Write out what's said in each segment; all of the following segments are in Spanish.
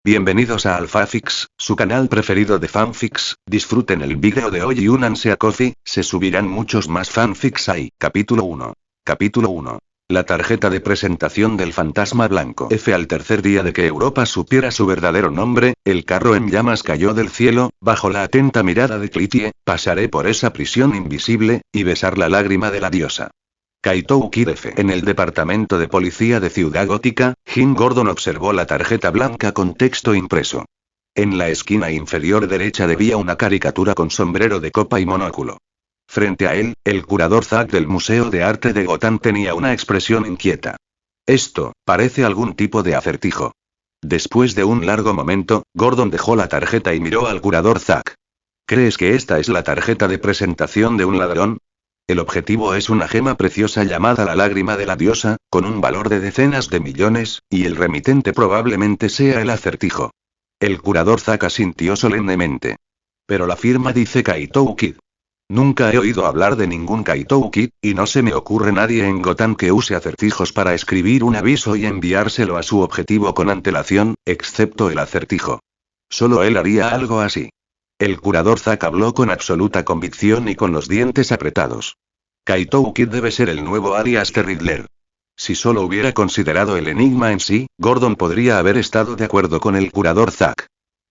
Bienvenidos a AlphaFix, su canal preferido de fanfics. Disfruten el vídeo de hoy y únanse a Ko-fi, se subirán muchos más fanfics ahí. Capítulo 1. Capítulo 1. La tarjeta de presentación del fantasma blanco. Al tercer día de que Europa supiera su verdadero nombre, el carro en llamas cayó del cielo, bajo la atenta mirada de Clytie. Pasaré por esa prisión invisible, y besar la lágrima de la diosa. Kaito Kid F. En el departamento de policía de Ciudad Gótica, Jim Gordon observó la tarjeta blanca con texto impreso. En la esquina inferior derecha debía una caricatura con sombrero de copa y monóculo. Frente a él, el curador Zack del Museo de Arte de Gotham tenía una expresión inquieta. Esto, parece algún tipo de acertijo. Después de un largo momento, Gordon dejó la tarjeta y miró al curador Zack. ¿Crees que esta es la tarjeta de presentación de un ladrón? El objetivo es una gema preciosa llamada la lágrima de la diosa, con un valor de decenas de millones, y el remitente probablemente sea el acertijo. El curador Zack asintió solemnemente. Pero la firma dice Kaito Kid. Nunca he oído hablar de ningún Kaito Kid, y no se me ocurre nadie en Gotham que use acertijos para escribir un aviso y enviárselo a su objetivo con antelación, excepto el acertijo. Solo él haría algo así. El curador Zack habló con absoluta convicción y con los dientes apretados. Kaito Kid debe ser el nuevo alias de Riddler. Si solo hubiera considerado el enigma en sí, Gordon podría haber estado de acuerdo con el curador Zack.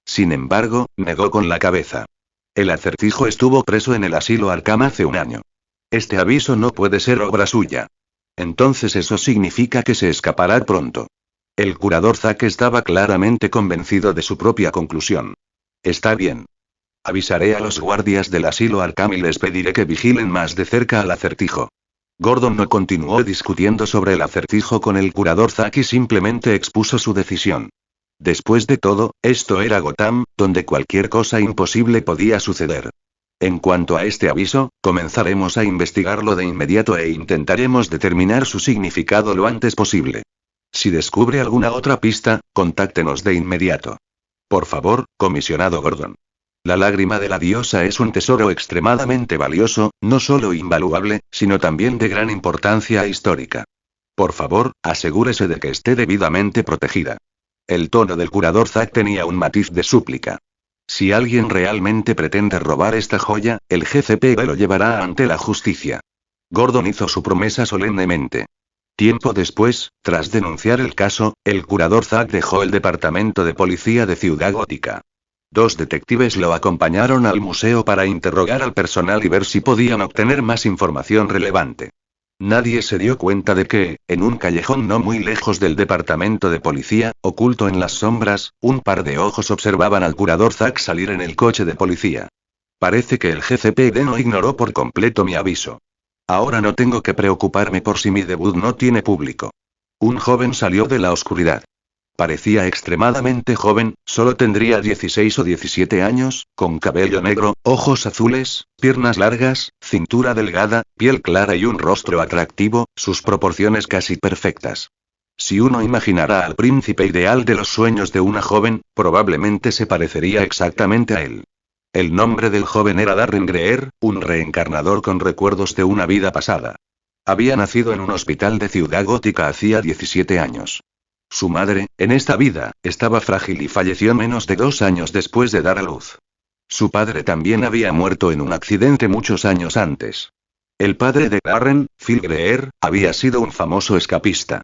Sin embargo, negó con la cabeza. El acertijo estuvo preso en el asilo Arkham hace un año. Este aviso no puede ser obra suya. Entonces eso significa que se escapará pronto. El curador Zack estaba claramente convencido de su propia conclusión. Está bien. Avisaré a los guardias del asilo Arkham y les pediré que vigilen más de cerca al acertijo. Gordon no continuó discutiendo sobre el acertijo con el curador Zack y simplemente expuso su decisión. Después de todo, esto era Gotham, donde cualquier cosa imposible podía suceder. En cuanto a este aviso, comenzaremos a investigarlo de inmediato e intentaremos determinar su significado lo antes posible. Si descubre alguna otra pista, contáctenos de inmediato. Por favor, comisionado Gordon. La lágrima de la diosa es un tesoro extremadamente valioso, no solo invaluable, sino también de gran importancia histórica. Por favor, asegúrese de que esté debidamente protegida. El tono del curador Zack tenía un matiz de súplica. Si alguien realmente pretende robar esta joya, el GCPD lo llevará ante la justicia. Gordon hizo su promesa solemnemente. Tiempo después, tras denunciar el caso, el curador Zack dejó el departamento de policía de Ciudad Gótica. 2 detectives lo acompañaron al museo para interrogar al personal y ver si podían obtener más información relevante. Nadie se dio cuenta de que, en un callejón no muy lejos del departamento de policía, oculto en las sombras, un par de ojos observaban al curador Zack salir en el coche de policía. Parece que el GCPD no ignoró por completo mi aviso. Ahora no tengo que preocuparme por si mi debut no tiene público. Un joven salió de la oscuridad. Parecía extremadamente joven, solo tendría 16 o 17 años, con cabello negro, ojos azules, piernas largas, cintura delgada, piel clara y un rostro atractivo, sus proporciones casi perfectas. Si uno imaginara al príncipe ideal de los sueños de una joven, probablemente se parecería exactamente a él. El nombre del joven era Darren Greer, un reencarnador con recuerdos de una vida pasada. Había nacido en un hospital de Ciudad Gótica hacía 17 años. Su madre, en esta vida, estaba frágil y falleció menos de 2 años después de dar a luz. Su padre también había muerto en un accidente muchos años antes. El padre de Darren, Phil Greer, había sido un famoso escapista.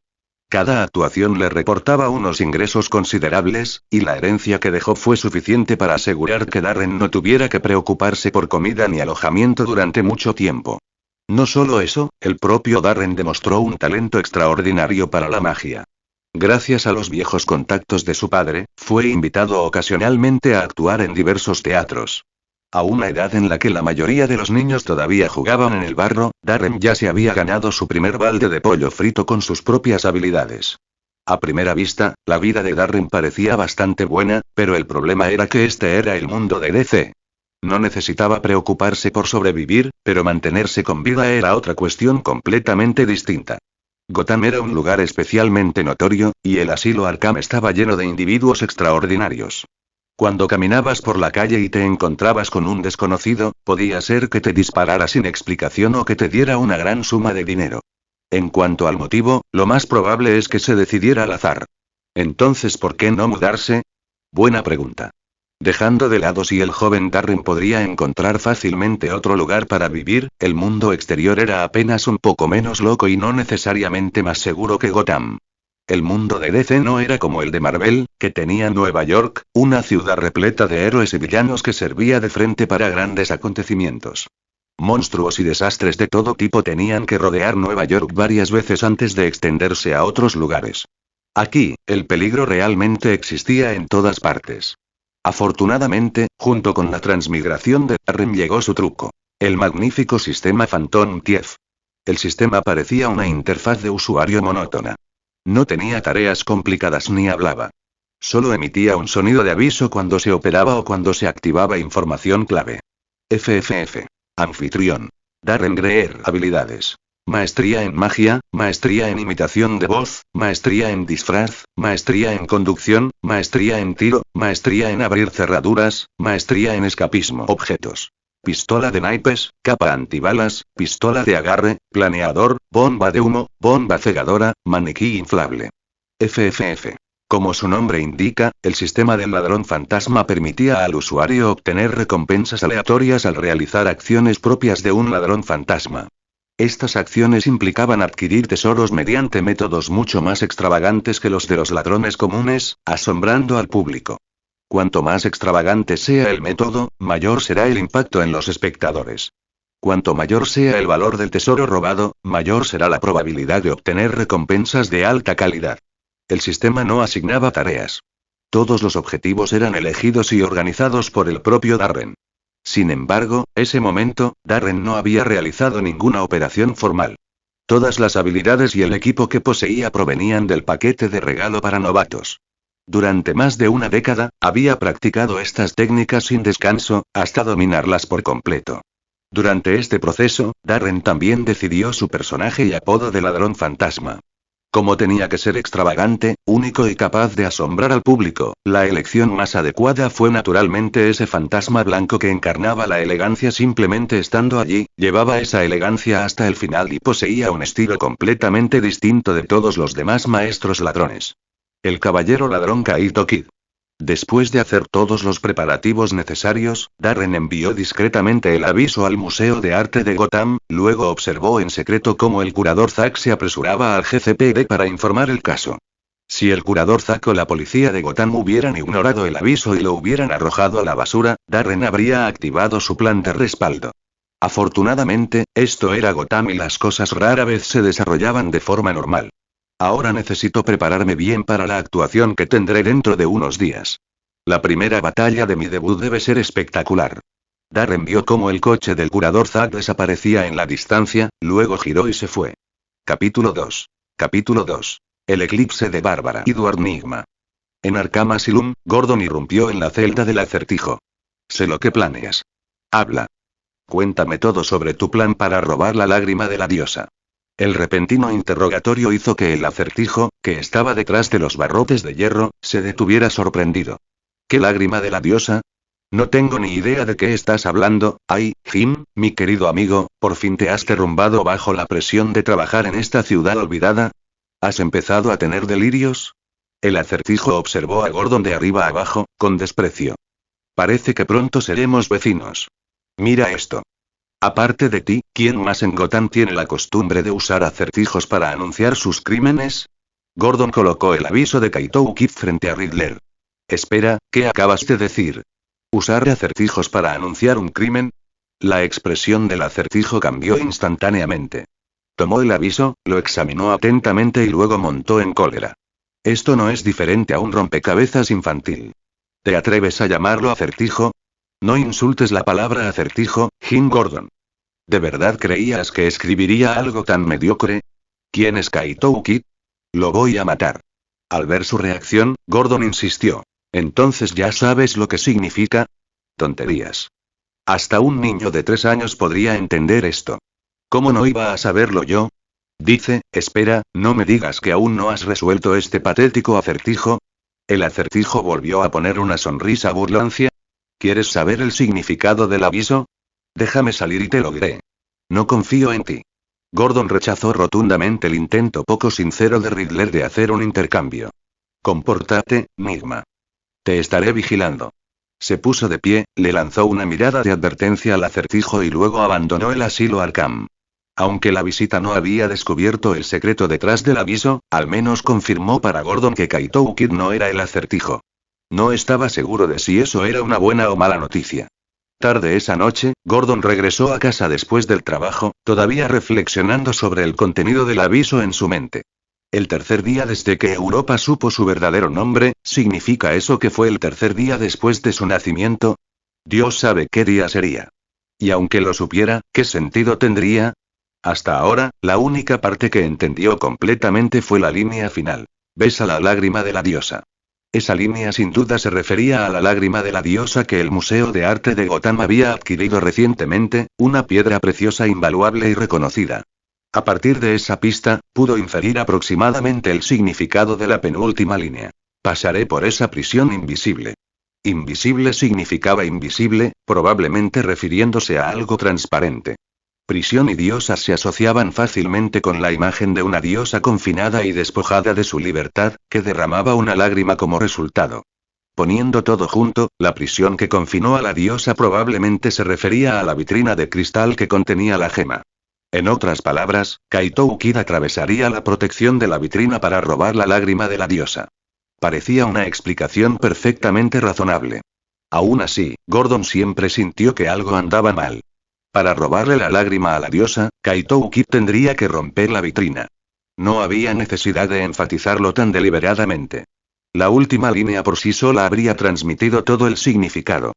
Cada actuación le reportaba unos ingresos considerables, y la herencia que dejó fue suficiente para asegurar que Darren no tuviera que preocuparse por comida ni alojamiento durante mucho tiempo. No solo eso, el propio Darren demostró un talento extraordinario para la magia. Gracias a los viejos contactos de su padre, fue invitado ocasionalmente a actuar en diversos teatros. A una edad en la que la mayoría de los niños todavía jugaban en el barro, Darren ya se había ganado su primer balde de pollo frito con sus propias habilidades. A primera vista, la vida de Darren parecía bastante buena, pero el problema era que este era el mundo de DC. No necesitaba preocuparse por sobrevivir, pero mantenerse con vida era otra cuestión completamente distinta. Gotham era un lugar especialmente notorio, y el asilo Arkham estaba lleno de individuos extraordinarios. Cuando caminabas por la calle y te encontrabas con un desconocido, podía ser que te disparara sin explicación o que te diera una gran suma de dinero. En cuanto al motivo, lo más probable es que se decidiera al azar. Entonces, ¿por qué no mudarse? Buena pregunta. Dejando de lado si el joven Darren podría encontrar fácilmente otro lugar para vivir, el mundo exterior era apenas un poco menos loco y no necesariamente más seguro que Gotham. El mundo de DC no era como el de Marvel, que tenía Nueva York, una ciudad repleta de héroes y villanos que servía de frente para grandes acontecimientos. Monstruos y desastres de todo tipo tenían que rodear Nueva York varias veces antes de extenderse a otros lugares. Aquí, el peligro realmente existía en todas partes. Afortunadamente, junto con la transmigración de Darren llegó su truco. El magnífico sistema Phantom TIEF. El sistema parecía una interfaz de usuario monótona. No tenía tareas complicadas ni hablaba. Solo emitía un sonido de aviso cuando se operaba o cuando se activaba información clave. FFF. Anfitrión. Darren Greer. Habilidades. Maestría en magia, maestría en imitación de voz, maestría en disfraz, maestría en conducción, maestría en tiro, maestría en abrir cerraduras, maestría en escapismo. Objetos. Pistola de naipes, capa antibalas, pistola de agarre, planeador, bomba de humo, bomba cegadora, maniquí inflable. FFF. Como su nombre indica, el sistema del ladrón fantasma permitía al usuario obtener recompensas aleatorias al realizar acciones propias de un ladrón fantasma. Estas acciones implicaban adquirir tesoros mediante métodos mucho más extravagantes que los de los ladrones comunes, asombrando al público. Cuanto más extravagante sea el método, mayor será el impacto en los espectadores. Cuanto mayor sea el valor del tesoro robado, mayor será la probabilidad de obtener recompensas de alta calidad. El sistema no asignaba tareas. Todos los objetivos eran elegidos y organizados por el propio Darren. Sin embargo, ese momento, Darren no había realizado ninguna operación formal. Todas las habilidades y el equipo que poseía provenían del paquete de regalo para novatos. Durante más de una década, había practicado estas técnicas sin descanso, hasta dominarlas por completo. Durante este proceso, Darren también decidió su personaje y apodo de ladrón fantasma. Como tenía que ser extravagante, único y capaz de asombrar al público, la elección más adecuada fue naturalmente ese fantasma blanco que encarnaba la elegancia simplemente estando allí, llevaba esa elegancia hasta el final y poseía un estilo completamente distinto de todos los demás maestros ladrones. El caballero ladrón Kaito Kid. Después de hacer todos los preparativos necesarios, Darren envió discretamente el aviso al Museo de Arte de Gotham, luego observó en secreto cómo el curador Zack se apresuraba al GCPD para informar el caso. Si el curador Zack o la policía de Gotham hubieran ignorado el aviso y lo hubieran arrojado a la basura, Darren habría activado su plan de respaldo. Afortunadamente, esto era Gotham y las cosas rara vez se desarrollaban de forma normal. Ahora necesito prepararme bien para la actuación que tendré dentro de unos días. La primera batalla de mi debut debe ser espectacular. Darren vio cómo el coche del curador Zack desaparecía en la distancia, luego giró y se fue. Capítulo 2. Capítulo 2. El eclipse de Bárbara. Edward Nigma. En Arkham Asylum, Gordon irrumpió en la celda del Acertijo. Sé lo que planeas. Habla. Cuéntame todo sobre tu plan para robar la lágrima de la diosa. El repentino interrogatorio hizo que el Acertijo, que estaba detrás de los barrotes de hierro, se detuviera sorprendido. ¿Qué lágrima de la diosa? No tengo ni idea de qué estás hablando. Ay, Jim, mi querido amigo, ¿por fin te has derrumbado bajo la presión de trabajar en esta ciudad olvidada? ¿Has empezado a tener delirios? El Acertijo observó a Gordon de arriba abajo, con desprecio. Parece que pronto seremos vecinos. Mira esto. Aparte de ti, ¿quién más en Gotham tiene la costumbre de usar acertijos para anunciar sus crímenes? Gordon colocó el aviso de Kaito Kid frente a Riddler. Espera, ¿qué acabas de decir? ¿Usar acertijos para anunciar un crimen? La expresión del Acertijo cambió instantáneamente. Tomó el aviso, lo examinó atentamente y luego montó en cólera. Esto no es diferente a un rompecabezas infantil. ¿Te atreves a llamarlo acertijo? No insultes la palabra acertijo, Jim Gordon. ¿De verdad creías que escribiría algo tan mediocre? ¿Quién es Kaito Kid? Lo voy a matar. Al ver su reacción, Gordon insistió. ¿Entonces ya sabes lo que significa? Tonterías. Hasta un niño de 3 años podría entender esto. ¿Cómo no iba a saberlo yo? Dice, espera, no me digas que aún no has resuelto este patético acertijo. El Acertijo volvió a poner una sonrisa burlancia. ¿Quieres saber el significado del aviso? Déjame salir y te lo diré. No confío en ti. Gordon rechazó rotundamente el intento poco sincero de Riddler de hacer un intercambio. Compórtate, Nigma. Te estaré vigilando. Se puso de pie, le lanzó una mirada de advertencia al acertijo y luego abandonó el asilo Arkham. Aunque la visita no había descubierto el secreto detrás del aviso, al menos confirmó para Gordon que Kaito Kid no era el acertijo. No estaba seguro de si eso era una buena o mala noticia. Tarde esa noche, Gordon regresó a casa después del trabajo, todavía reflexionando sobre el contenido del aviso en su mente. El tercer día desde que Europa supo su verdadero nombre, ¿significa eso que fue el tercer día después de su nacimiento? Dios sabe qué día sería. Y aunque lo supiera, ¿qué sentido tendría? Hasta ahora, la única parte que entendió completamente fue la línea final. Besa la lágrima de la diosa. Esa línea sin duda se refería a la lágrima de la diosa que el Museo de Arte de Gotham había adquirido recientemente, una piedra preciosa invaluable y reconocida. A partir de esa pista, pudo inferir aproximadamente el significado de la penúltima línea. Pasaré por esa prisión invisible. Invisible significaba invisible, probablemente refiriéndose a algo transparente. Prisión y diosa se asociaban fácilmente con la imagen de una diosa confinada y despojada de su libertad, que derramaba una lágrima como resultado. Poniendo todo junto, la prisión que confinó a la diosa probablemente se refería a la vitrina de cristal que contenía la gema. En otras palabras, Kaito Kid atravesaría la protección de la vitrina para robar la lágrima de la diosa. Parecía una explicación perfectamente razonable. Aún así, Gordon siempre sintió que algo andaba mal. Para robarle la lágrima a la diosa, Kaito Kid tendría que romper la vitrina. No había necesidad de enfatizarlo tan deliberadamente. La última línea por sí sola habría transmitido todo el significado.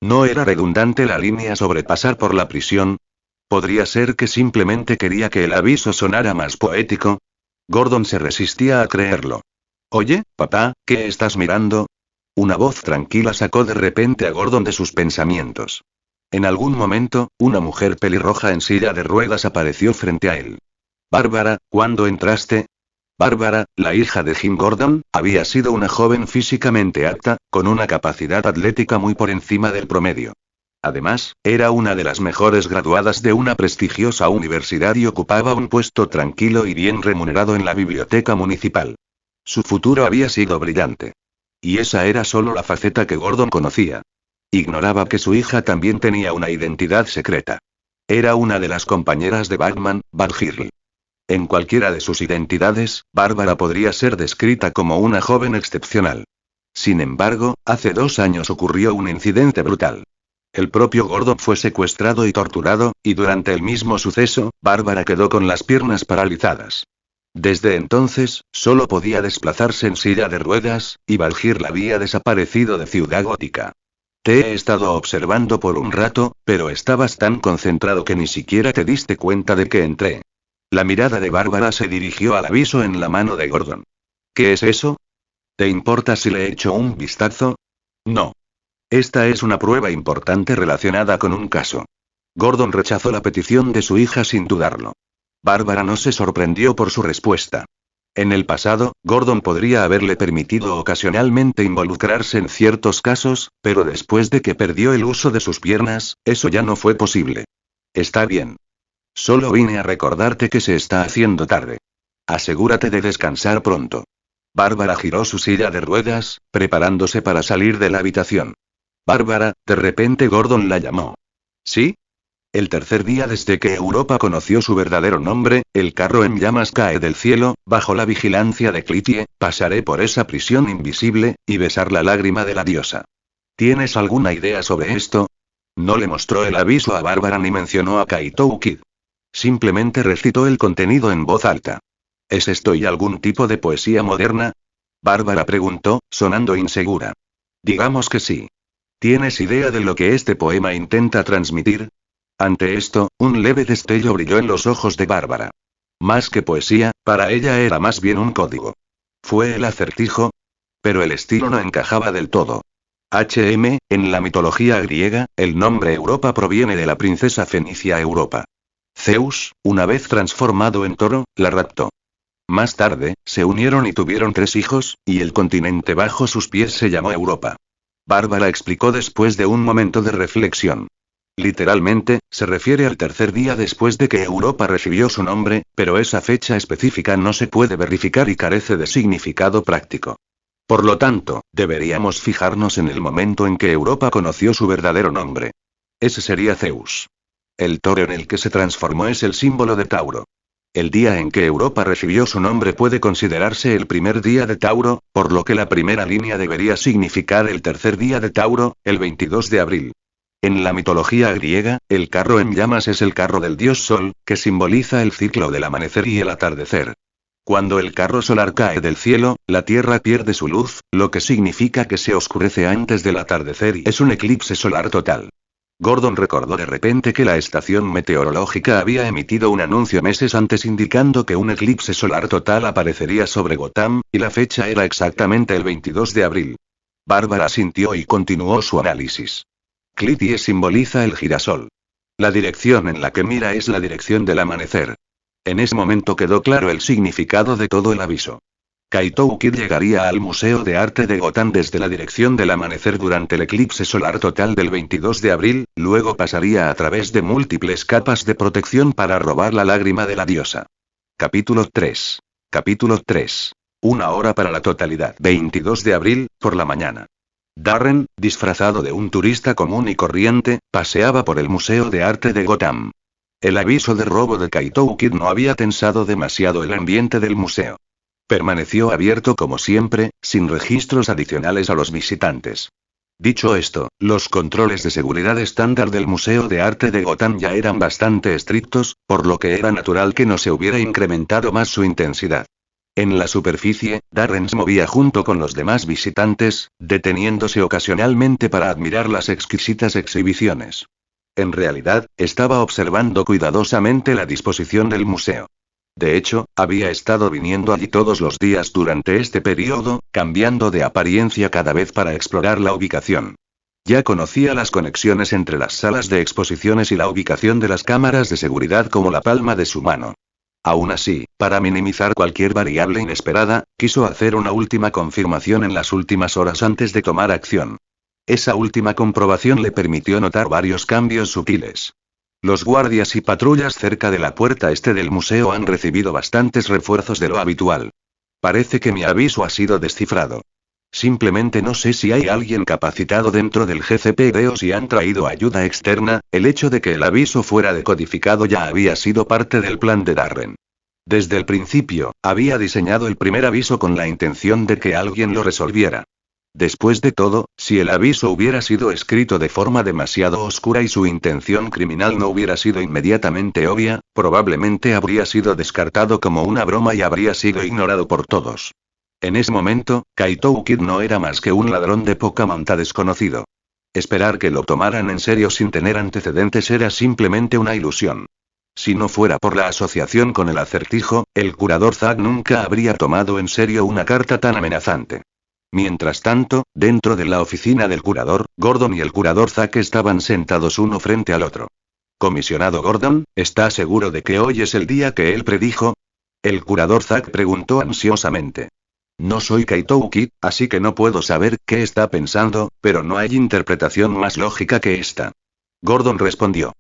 ¿No era redundante la línea sobre pasar por la prisión? ¿Podría ser que simplemente quería que el aviso sonara más poético? Gordon se resistía a creerlo. Oye, papá, ¿qué estás mirando? Una voz tranquila sacó de repente a Gordon de sus pensamientos. En algún momento, una mujer pelirroja en silla de ruedas apareció frente a él. Bárbara, ¿cuándo entraste? Bárbara, la hija de Jim Gordon, había sido una joven físicamente apta, con una capacidad atlética muy por encima del promedio. Además, era una de las mejores graduadas de una prestigiosa universidad y ocupaba un puesto tranquilo y bien remunerado en la biblioteca municipal. Su futuro había sido brillante. Y esa era solo la faceta que Gordon conocía. Ignoraba que su hija también tenía una identidad secreta. Era una de las compañeras de Batman, Batgirl. En cualquiera de sus identidades, Bárbara podría ser descrita como una joven excepcional. Sin embargo, hace 2 años ocurrió un incidente brutal. El propio Gordon fue secuestrado y torturado, y durante el mismo suceso, Bárbara quedó con las piernas paralizadas. Desde entonces, solo podía desplazarse en silla de ruedas, y Batgirl había desaparecido de Ciudad Gótica. Te he estado observando por un rato, pero estabas tan concentrado que ni siquiera te diste cuenta de que entré. La mirada de Bárbara se dirigió al aviso en la mano de Gordon. ¿Qué es eso? ¿Te importa si le echo un vistazo? No. Esta es una prueba importante relacionada con un caso. Gordon rechazó la petición de su hija sin dudarlo. Bárbara no se sorprendió por su respuesta. En el pasado, Gordon podría haberle permitido ocasionalmente involucrarse en ciertos casos, pero después de que perdió el uso de sus piernas, eso ya no fue posible. Está bien. Solo vine a recordarte que se está haciendo tarde. Asegúrate de descansar pronto. Bárbara giró su silla de ruedas, preparándose para salir de la habitación. Bárbara, de repente Gordon la llamó. ¿Sí? El tercer día desde que Europa conoció su verdadero nombre, el carro en llamas cae del cielo, bajo la vigilancia de Clytie, pasaré por esa prisión invisible, y besar la lágrima de la diosa. ¿Tienes alguna idea sobre esto? No le mostró el aviso a Bárbara ni mencionó a Kaito Kid. Simplemente recitó el contenido en voz alta. ¿Es esto y algún tipo de poesía moderna? Bárbara preguntó, sonando insegura. Digamos que sí. ¿Tienes idea de lo que este poema intenta transmitir? Ante esto, un leve destello brilló en los ojos de Bárbara. Más que poesía, para ella era más bien un código. ¿Fue el acertijo? Pero el estilo no encajaba del todo. En la mitología griega, el nombre Europa proviene de la princesa fenicia Europa. Zeus, una vez transformado en toro, la raptó. Más tarde, se unieron y tuvieron 3 hijos, y el continente bajo sus pies se llamó Europa. Bárbara explicó después de un momento de reflexión. Literalmente, se refiere al tercer día después de que Europa recibió su nombre, pero esa fecha específica no se puede verificar y carece de significado práctico. Por lo tanto, deberíamos fijarnos en el momento en que Europa conoció su verdadero nombre. Ese sería Zeus. El toro en el que se transformó es el símbolo de Tauro. El día en que Europa recibió su nombre puede considerarse el primer día de Tauro, por lo que la primera línea debería significar el tercer día de Tauro, el 22 de abril. En la mitología griega, el carro en llamas es el carro del dios Sol, que simboliza el ciclo del amanecer y el atardecer. Cuando el carro solar cae del cielo, la Tierra pierde su luz, lo que significa que se oscurece antes del atardecer y es un eclipse solar total. Gordon recordó de repente que la estación meteorológica había emitido un anuncio meses antes indicando que un eclipse solar total aparecería sobre Gotham, y la fecha era exactamente el 22 de abril. Bárbara asintió y continuó su análisis. Clytie simboliza el girasol. La dirección en la que mira es la dirección del amanecer. En ese momento quedó claro el significado de todo el aviso. Kaito Kid llegaría al Museo de Arte de Gotham desde la dirección del amanecer durante el eclipse solar total del 22 de abril, luego pasaría a través de múltiples capas de protección para robar la lágrima de la diosa. Capítulo 3. Capítulo 3. Una hora para la totalidad. 22 de abril, por la mañana. Darren, disfrazado de un turista común y corriente, paseaba por el Museo de Arte de Gotham. El aviso de robo de Kaito Kid no había tensado demasiado el ambiente del museo. Permaneció abierto como siempre, sin registros adicionales a los visitantes. Dicho esto, los controles de seguridad estándar del Museo de Arte de Gotham ya eran bastante estrictos, por lo que era natural que no se hubiera incrementado más su intensidad. En la superficie, Darren se movía junto con los demás visitantes, deteniéndose ocasionalmente para admirar las exquisitas exhibiciones. En realidad, estaba observando cuidadosamente la disposición del museo. De hecho, había estado viniendo allí todos los días durante este periodo, cambiando de apariencia cada vez para explorar la ubicación. Ya conocía las conexiones entre las salas de exposiciones y la ubicación de las cámaras de seguridad como la palma de su mano. Aún así, para minimizar cualquier variable inesperada, quiso hacer una última confirmación en las últimas horas antes de tomar acción. Esa última comprobación le permitió notar varios cambios sutiles. Los guardias y patrullas cerca de la puerta este del museo han recibido bastantes refuerzos de lo habitual. Parece que mi aviso ha sido descifrado. Simplemente no sé si hay alguien capacitado dentro del GCPD o si han traído ayuda externa. El hecho de que el aviso fuera decodificado ya había sido parte del plan de Darren. Desde el principio, había diseñado el primer aviso con la intención de que alguien lo resolviera. Después de todo, si el aviso hubiera sido escrito de forma demasiado oscura y su intención criminal no hubiera sido inmediatamente obvia, probablemente habría sido descartado como una broma y habría sido ignorado por todos. En ese momento, Kaito Kid no era más que un ladrón de poca monta desconocido. Esperar que lo tomaran en serio sin tener antecedentes era simplemente una ilusión. Si no fuera por la asociación con el acertijo, el curador Zack nunca habría tomado en serio una carta tan amenazante. Mientras tanto, dentro de la oficina del curador, Gordon y el curador Zack estaban sentados uno frente al otro. Comisionado Gordon, ¿está seguro de que hoy es el día que él predijo? El curador Zack preguntó ansiosamente. No soy Kaito Kid, así que no puedo saber qué está pensando, pero no hay interpretación más lógica que esta. Gordon respondió.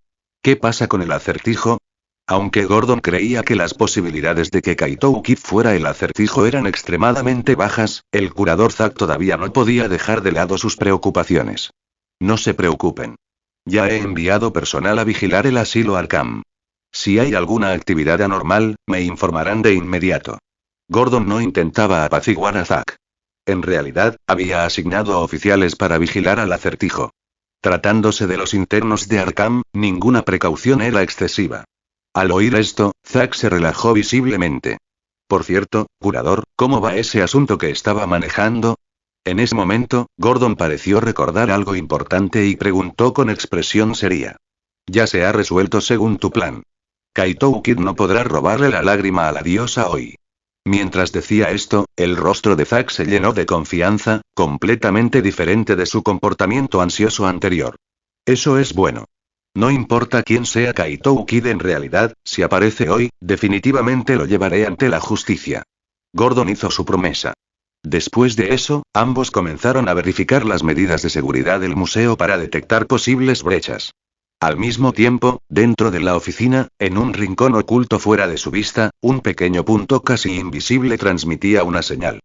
¿Qué pasa con el acertijo? Aunque Gordon creía que las posibilidades de que Kaito Kid fuera el acertijo eran extremadamente bajas, el curador Zack todavía no podía dejar de lado sus preocupaciones. No se preocupen. Ya he enviado personal a vigilar el asilo Arkham. Si hay alguna actividad anormal, me informarán de inmediato. Gordon no intentaba apaciguar a Zack. En realidad, había asignado a oficiales para vigilar al acertijo. Tratándose de los internos de Arkham, ninguna precaución era excesiva. Al oír esto, Zack se relajó visiblemente. Por cierto, curador, ¿cómo va ese asunto que estaba manejando? En ese momento, Gordon pareció recordar algo importante y preguntó con expresión seria. Ya se ha resuelto según tu plan. Kaito Kid no podrá robarle la lágrima a la diosa hoy. Mientras decía esto, el rostro de Zack se llenó de confianza, completamente diferente de su comportamiento ansioso anterior. Eso es bueno. No importa quién sea Kaito Kid en realidad, si aparece hoy, definitivamente lo llevaré ante la justicia. Gordon hizo su promesa. Después de eso, ambos comenzaron a verificar las medidas de seguridad del museo para detectar posibles brechas. Al mismo tiempo, dentro de la oficina, en un rincón oculto fuera de su vista, un pequeño punto casi invisible transmitía una señal.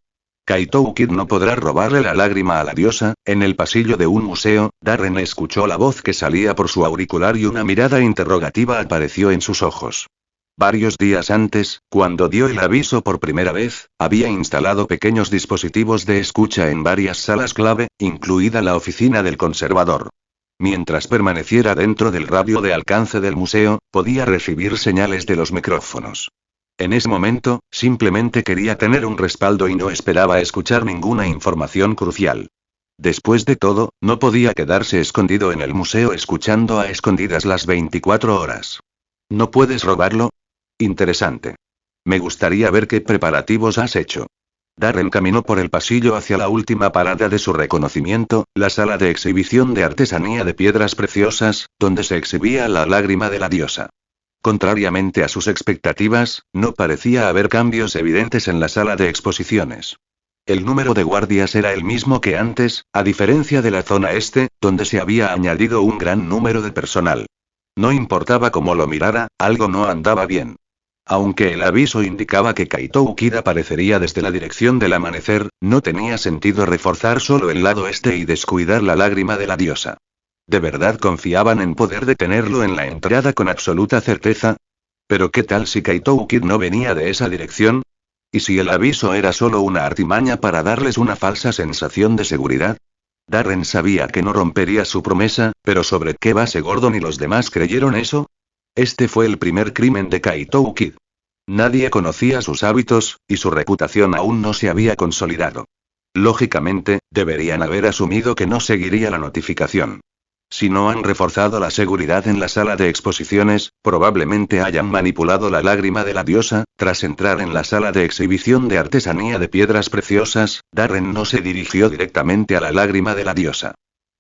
Kaito Kid no podrá robarle la lágrima a la diosa. En el pasillo de un museo, Darren escuchó la voz que salía por su auricular y una mirada interrogativa apareció en sus ojos. Varios días antes, cuando dio el aviso por primera vez, había instalado pequeños dispositivos de escucha en varias salas clave, incluida la oficina del conservador. Mientras permaneciera dentro del radio de alcance del museo, podía recibir señales de los micrófonos. En ese momento, simplemente quería tener un respaldo y no esperaba escuchar ninguna información crucial. Después de todo, no podía quedarse escondido en el museo escuchando a escondidas las 24 horas. ¿No puedes robarlo? Interesante. Me gustaría ver qué preparativos has hecho. Darren caminó por el pasillo hacia la última parada de su reconocimiento, la sala de exhibición de artesanía de piedras preciosas, donde se exhibía la lágrima de la diosa. Contrariamente a sus expectativas, no parecía haber cambios evidentes en la sala de exposiciones. El número de guardias era el mismo que antes, a diferencia de la zona este, donde se había añadido un gran número de personal. No importaba cómo lo mirara, algo no andaba bien. Aunque el aviso indicaba que Kaito Kid aparecería desde la dirección del amanecer, no tenía sentido reforzar solo el lado este y descuidar la lágrima de la diosa. ¿De verdad confiaban en poder detenerlo en la entrada con absoluta certeza? ¿Pero qué tal si Kaito Kid no venía de esa dirección? ¿Y si el aviso era solo una artimaña para darles una falsa sensación de seguridad? Darren sabía que no rompería su promesa, pero ¿sobre qué base Gordon y los demás creyeron eso? Este fue el primer crimen de Kaito Kid. Nadie conocía sus hábitos, y su reputación aún no se había consolidado. Lógicamente, deberían haber asumido que no seguiría la notificación. Si no han reforzado la seguridad en la sala de exposiciones, probablemente hayan manipulado la lágrima de la diosa. Tras entrar en la sala de exhibición de artesanía de piedras preciosas, Darren no se dirigió directamente a la lágrima de la diosa.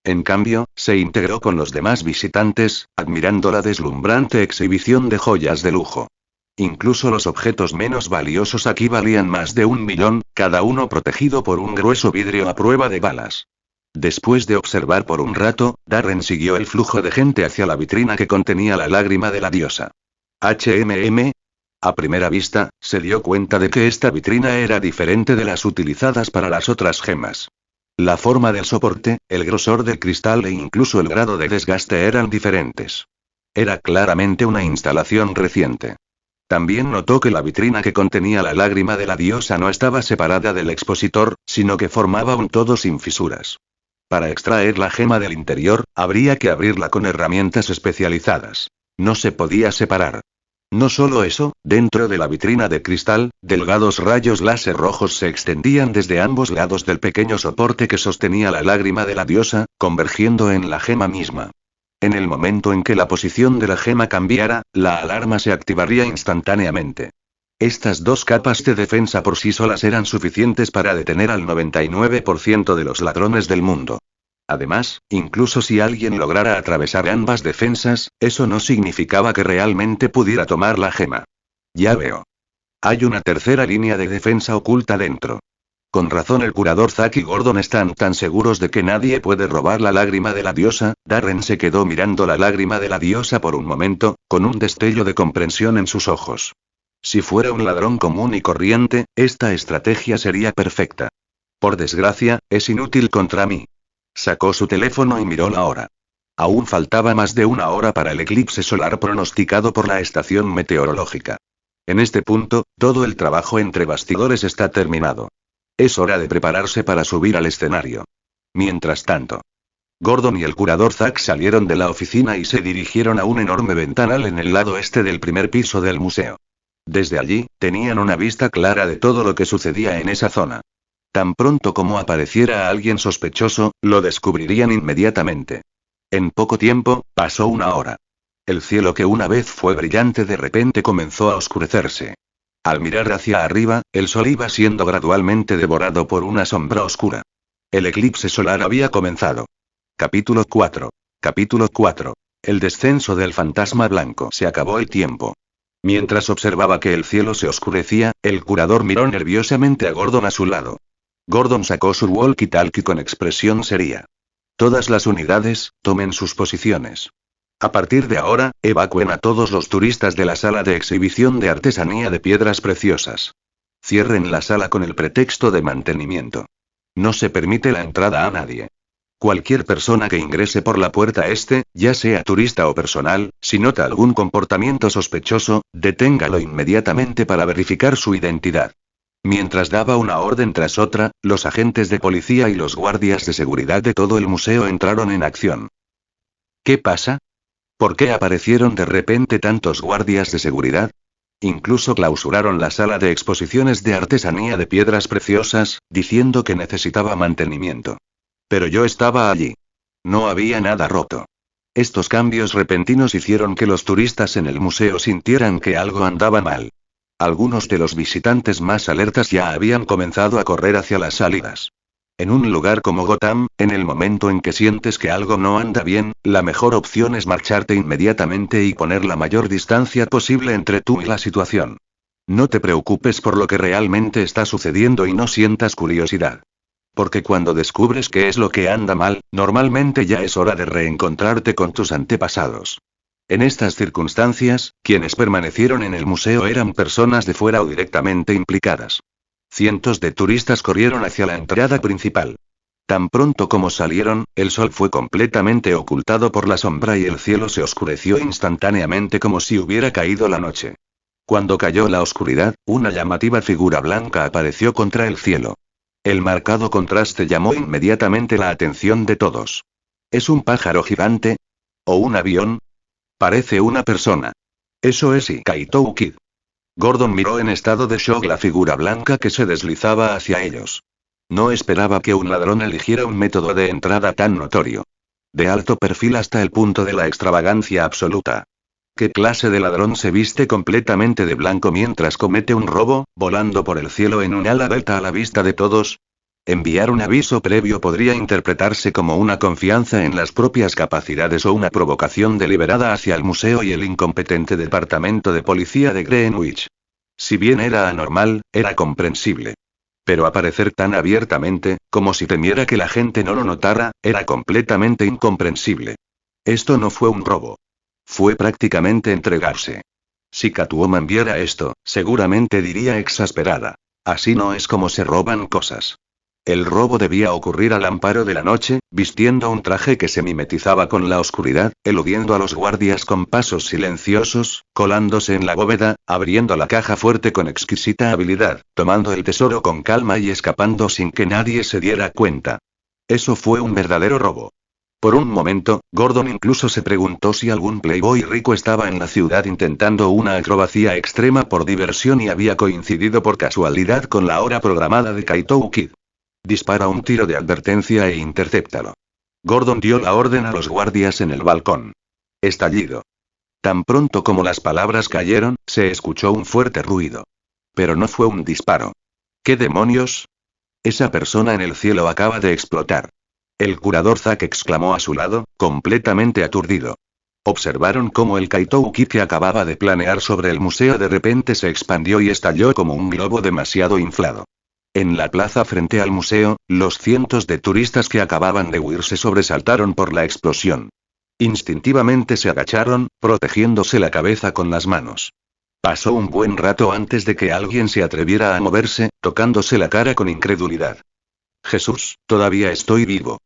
En cambio, se integró con los demás visitantes, admirando la deslumbrante exhibición de joyas de lujo. Incluso los objetos menos valiosos aquí valían más de 1 millón, cada uno protegido por un grueso vidrio a prueba de balas. Después de observar por un rato, Darren siguió el flujo de gente hacia la vitrina que contenía la lágrima de la diosa. A primera vista, se dio cuenta de que esta vitrina era diferente de las utilizadas para las otras gemas. La forma del soporte, el grosor del cristal e incluso el grado de desgaste eran diferentes. Era claramente una instalación reciente. También notó que la vitrina que contenía la lágrima de la diosa no estaba separada del expositor, sino que formaba un todo sin fisuras. Para extraer la gema del interior, habría que abrirla con herramientas especializadas. No se podía separar. No solo eso, dentro de la vitrina de cristal, delgados rayos láser rojos se extendían desde ambos lados del pequeño soporte que sostenía la lágrima de la diosa, convergiendo en la gema misma. En el momento en que la posición de la gema cambiara, la alarma se activaría instantáneamente. Estas dos capas de defensa por sí solas eran suficientes para detener al 99% de los ladrones del mundo. Además, incluso si alguien lograra atravesar ambas defensas, eso no significaba que realmente pudiera tomar la gema. Ya veo. Hay una tercera línea de defensa oculta dentro. Con razón el curador Zack y Gordon están tan seguros de que nadie puede robar la lágrima de la diosa. Darren se quedó mirando la lágrima de la diosa por un momento, con un destello de comprensión en sus ojos. Si fuera un ladrón común y corriente, esta estrategia sería perfecta. Por desgracia, es inútil contra mí. Sacó su teléfono y miró la hora. Aún faltaba más de 1 hora para el eclipse solar pronosticado por la estación meteorológica. En este punto, todo el trabajo entre bastidores está terminado. Es hora de prepararse para subir al escenario. Mientras tanto, Gordon y el curador Zack salieron de la oficina y se dirigieron a un enorme ventanal en el lado este del primer piso del museo. Desde allí, tenían una vista clara de todo lo que sucedía en esa zona. Tan pronto como apareciera alguien sospechoso, lo descubrirían inmediatamente. En poco tiempo, pasó 1 hora. El cielo que una vez fue brillante de repente comenzó a oscurecerse. Al mirar hacia arriba, el sol iba siendo gradualmente devorado por una sombra oscura. El eclipse solar había comenzado. Capítulo 4. Capítulo 4. El descenso del fantasma blanco. Se acabó el tiempo. Mientras observaba que el cielo se oscurecía, el curador miró nerviosamente a Gordon a su lado. Gordon sacó su walkie-talkie con expresión seria. Todas las unidades, tomen sus posiciones. A partir de ahora, evacúen a todos los turistas de la sala de exhibición de artesanía de piedras preciosas. Cierren la sala con el pretexto de mantenimiento. No se permite la entrada a nadie. Cualquier persona que ingrese por la puerta este, ya sea turista o personal, si nota algún comportamiento sospechoso, deténgalo inmediatamente para verificar su identidad. Mientras daba una orden tras otra, los agentes de policía y los guardias de seguridad de todo el museo entraron en acción. ¿Qué pasa? ¿Por qué aparecieron de repente tantos guardias de seguridad? Incluso clausuraron la sala de exposiciones de artesanía de piedras preciosas, diciendo que necesitaba mantenimiento. Pero yo estaba allí. No había nada roto. Estos cambios repentinos hicieron que los turistas en el museo sintieran que algo andaba mal. Algunos de los visitantes más alertas ya habían comenzado a correr hacia las salidas. En un lugar como Gotham, en el momento en que sientes que algo no anda bien, la mejor opción es marcharte inmediatamente y poner la mayor distancia posible entre tú y la situación. No te preocupes por lo que realmente está sucediendo y no sientas curiosidad. Porque cuando descubres qué es lo que anda mal, normalmente ya es hora de reencontrarte con tus antepasados. En estas circunstancias, quienes permanecieron en el museo eran personas de fuera o directamente implicadas. Cientos de turistas corrieron hacia la entrada principal. Tan pronto como salieron, el sol fue completamente ocultado por la sombra y el cielo se oscureció instantáneamente como si hubiera caído la noche. Cuando cayó la oscuridad, una llamativa figura blanca apareció contra el cielo. El marcado contraste llamó inmediatamente la atención de todos. ¿Es un pájaro gigante? ¿O un avión? Parece una persona. Eso es Kaito Kid. Gordon miró en estado de shock la figura blanca que se deslizaba hacia ellos. No esperaba que un ladrón eligiera un método de entrada tan notorio. De alto perfil hasta el punto de la extravagancia absoluta. ¿Qué clase de ladrón se viste completamente de blanco mientras comete un robo, volando por el cielo en un ala delta a la vista de todos? Enviar un aviso previo podría interpretarse como una confianza en las propias capacidades o una provocación deliberada hacia el museo y el incompetente departamento de policía de Greenwich. Si bien era anormal, era comprensible. Pero aparecer tan abiertamente, como si temiera que la gente no lo notara, era completamente incomprensible. Esto no fue un robo. Fue prácticamente entregarse. Si Catwoman viera esto, seguramente diría exasperada: así no es como se roban cosas. El robo debía ocurrir al amparo de la noche, vistiendo un traje que se mimetizaba con la oscuridad, eludiendo a los guardias con pasos silenciosos, colándose en la bóveda, abriendo la caja fuerte con exquisita habilidad, tomando el tesoro con calma y escapando sin que nadie se diera cuenta. Eso fue un verdadero robo. Por un momento, Gordon incluso se preguntó si algún playboy rico estaba en la ciudad intentando una acrobacia extrema por diversión y había coincidido por casualidad con la hora programada de Kaito Kid. Dispara un tiro de advertencia e intercéptalo. Gordon dio la orden a los guardias en el balcón. Estallido. Tan pronto como las palabras cayeron, se escuchó un fuerte ruido. Pero no fue un disparo. ¿Qué demonios? Esa persona en el cielo acaba de explotar. El curador Zack exclamó a su lado, completamente aturdido. Observaron cómo el Kaito Kid que acababa de planear sobre el museo de repente se expandió y estalló como un globo demasiado inflado. En la plaza frente al museo, los cientos de turistas que acababan de huir se sobresaltaron por la explosión. Instintivamente se agacharon, protegiéndose la cabeza con las manos. Pasó un buen rato antes de que alguien se atreviera a moverse, tocándose la cara con incredulidad. Jesús, todavía estoy vivo.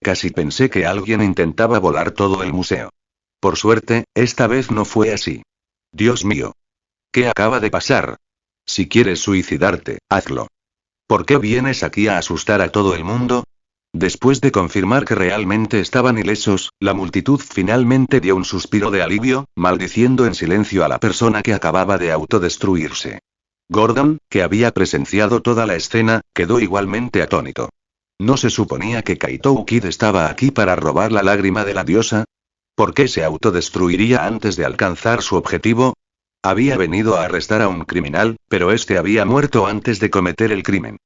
Casi pensé que alguien intentaba volar todo el museo. Por suerte, esta vez no fue así. Dios mío. ¿Qué acaba de pasar? Si quieres suicidarte, hazlo. ¿Por qué vienes aquí a asustar a todo el mundo? Después de confirmar que realmente estaban ilesos, la multitud finalmente dio un suspiro de alivio, maldiciendo en silencio a la persona que acababa de autodestruirse. Gordon, que había presenciado toda la escena, quedó igualmente atónito. ¿No se suponía que Kaito Kid estaba aquí para robar la lágrima de la diosa? ¿Por qué se autodestruiría antes de alcanzar su objetivo? Había venido a arrestar a un criminal, pero este había muerto antes de cometer el crimen.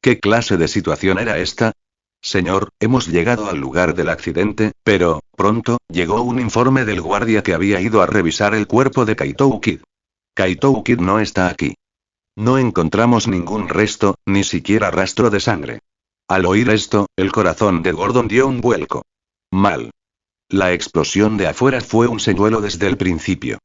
¿Qué clase de situación era esta? Señor, hemos llegado al lugar del accidente, pero, pronto, llegó un informe del guardia que había ido a revisar el cuerpo de Kaito Kid. Kaito Kid no está aquí. No encontramos ningún resto, ni siquiera rastro de sangre. Al oír esto, el corazón de Gordon dio un vuelco. Mal. La explosión de afuera fue un señuelo desde el principio.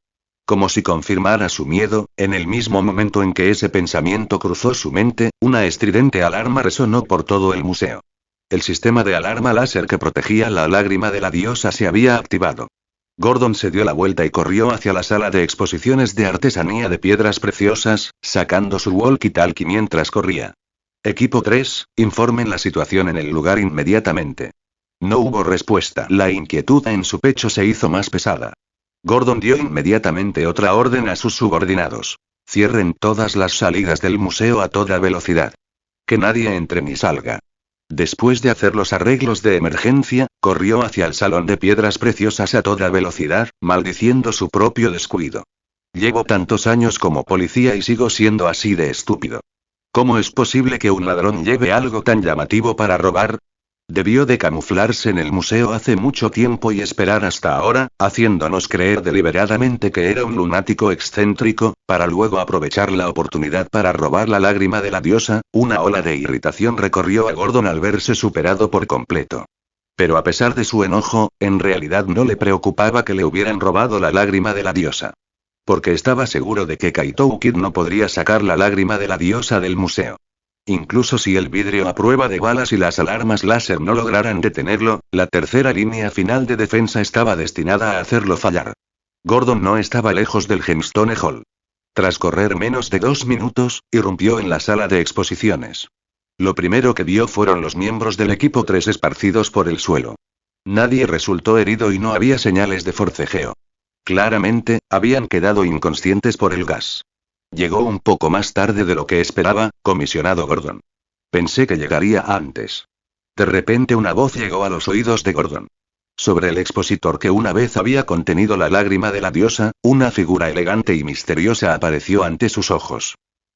Como si confirmara su miedo, en el mismo momento en que ese pensamiento cruzó su mente, una estridente alarma resonó por todo el museo. El sistema de alarma láser que protegía la lágrima de la diosa se había activado. Gordon se dio la vuelta y corrió hacia la sala de exposiciones de artesanía de piedras preciosas, sacando su walkie-talkie mientras corría. Equipo 3, informen la situación en el lugar inmediatamente. No hubo respuesta. La inquietud en su pecho se hizo más pesada. Gordon dio inmediatamente otra orden a sus subordinados. Cierren todas las salidas del museo a toda velocidad. Que nadie entre ni salga. Después de hacer los arreglos de emergencia, corrió hacia el salón de piedras preciosas a toda velocidad, maldiciendo su propio descuido. Llevo tantos años como policía y sigo siendo así de estúpido. ¿Cómo es posible que un ladrón lleve algo tan llamativo para robar? Debió de camuflarse en el museo hace mucho tiempo y esperar hasta ahora, haciéndonos creer deliberadamente que era un lunático excéntrico, para luego aprovechar la oportunidad para robar la lágrima de la diosa. Una ola de irritación recorrió a Gordon al verse superado por completo. Pero a pesar de su enojo, en realidad no le preocupaba que le hubieran robado la lágrima de la diosa. Porque estaba seguro de que Kaito Kid no podría sacar la lágrima de la diosa del museo. Incluso si el vidrio a prueba de balas y las alarmas láser no lograran detenerlo, la tercera línea final de defensa estaba destinada a hacerlo fallar. Gordon no estaba lejos del Gemstone Hall. Tras correr menos de 2 minutos, irrumpió en la sala de exposiciones. Lo primero que vio fueron los miembros del equipo 3 esparcidos por el suelo. Nadie resultó herido y no había señales de forcejeo. Claramente, habían quedado inconscientes por el gas. Llegó un poco más tarde de lo que esperaba, comisionado Gordon. Pensé que llegaría antes. De repente una voz llegó a los oídos de Gordon. Sobre el expositor que una vez había contenido la lágrima de la diosa, una figura elegante y misteriosa apareció ante sus ojos.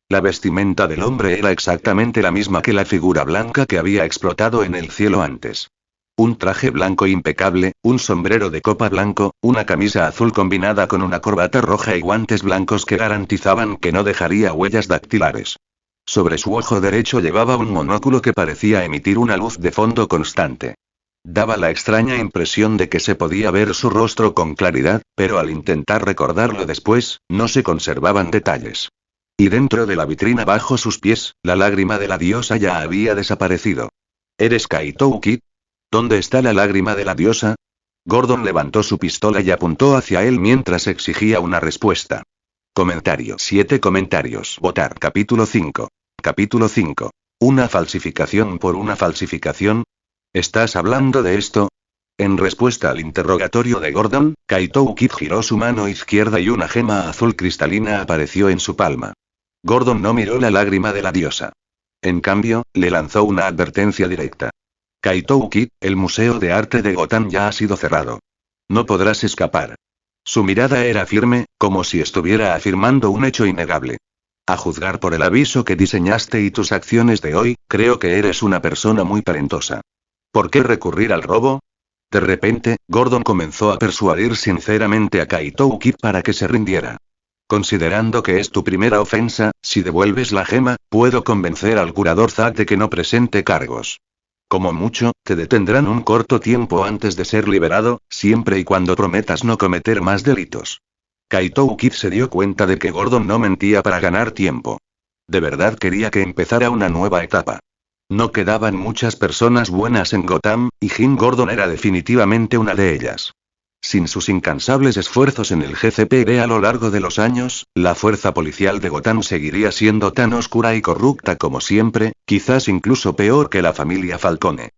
La vestimenta del hombre era exactamente la misma que la figura blanca que había explotado en el cielo antes. Un traje blanco impecable, un sombrero de copa blanco, una camisa azul combinada con una corbata roja y guantes blancos que garantizaban que no dejaría huellas dactilares. Sobre su ojo derecho llevaba un monóculo que parecía emitir una luz de fondo constante. Daba la extraña impresión de que se podía ver su rostro con claridad, pero al intentar recordarlo después, no se conservaban detalles. Y dentro de la vitrina bajo sus pies, la lágrima de la diosa ya había desaparecido. ¿Eres Kaito Kid? ¿Dónde está la lágrima de la diosa? Gordon levantó su pistola y apuntó hacia él mientras exigía una respuesta. Comentario. 7 comentarios. Votar. Capítulo 5. Capítulo 5. ¿Una falsificación por una falsificación? ¿Estás hablando de esto? En respuesta al interrogatorio de Gordon, Kaito Kid giró su mano izquierda y una gema azul cristalina apareció en su palma. Gordon no miró la lágrima de la diosa. En cambio, le lanzó una advertencia directa. Kaito Kid, el Museo de Arte de Gotham ya ha sido cerrado. No podrás escapar. Su mirada era firme, como si estuviera afirmando un hecho innegable. A juzgar por el aviso que diseñaste y tus acciones de hoy, creo que eres una persona muy talentosa. ¿Por qué recurrir al robo? De repente, Gordon comenzó a persuadir sinceramente a Kaito Kid para que se rindiera. Considerando que es tu primera ofensa, si devuelves la gema, puedo convencer al curador Zack de que no presente cargos. Como mucho, te detendrán un corto tiempo antes de ser liberado, siempre y cuando prometas no cometer más delitos. Kaito Kid se dio cuenta de que Gordon no mentía para ganar tiempo. De verdad quería que empezara una nueva etapa. No quedaban muchas personas buenas en Gotham, y Jim Gordon era definitivamente una de ellas. Sin sus incansables esfuerzos en el GCPD a lo largo de los años, la fuerza policial de Gotham seguiría siendo tan oscura y corrupta como siempre, quizás incluso peor que la familia Falcone.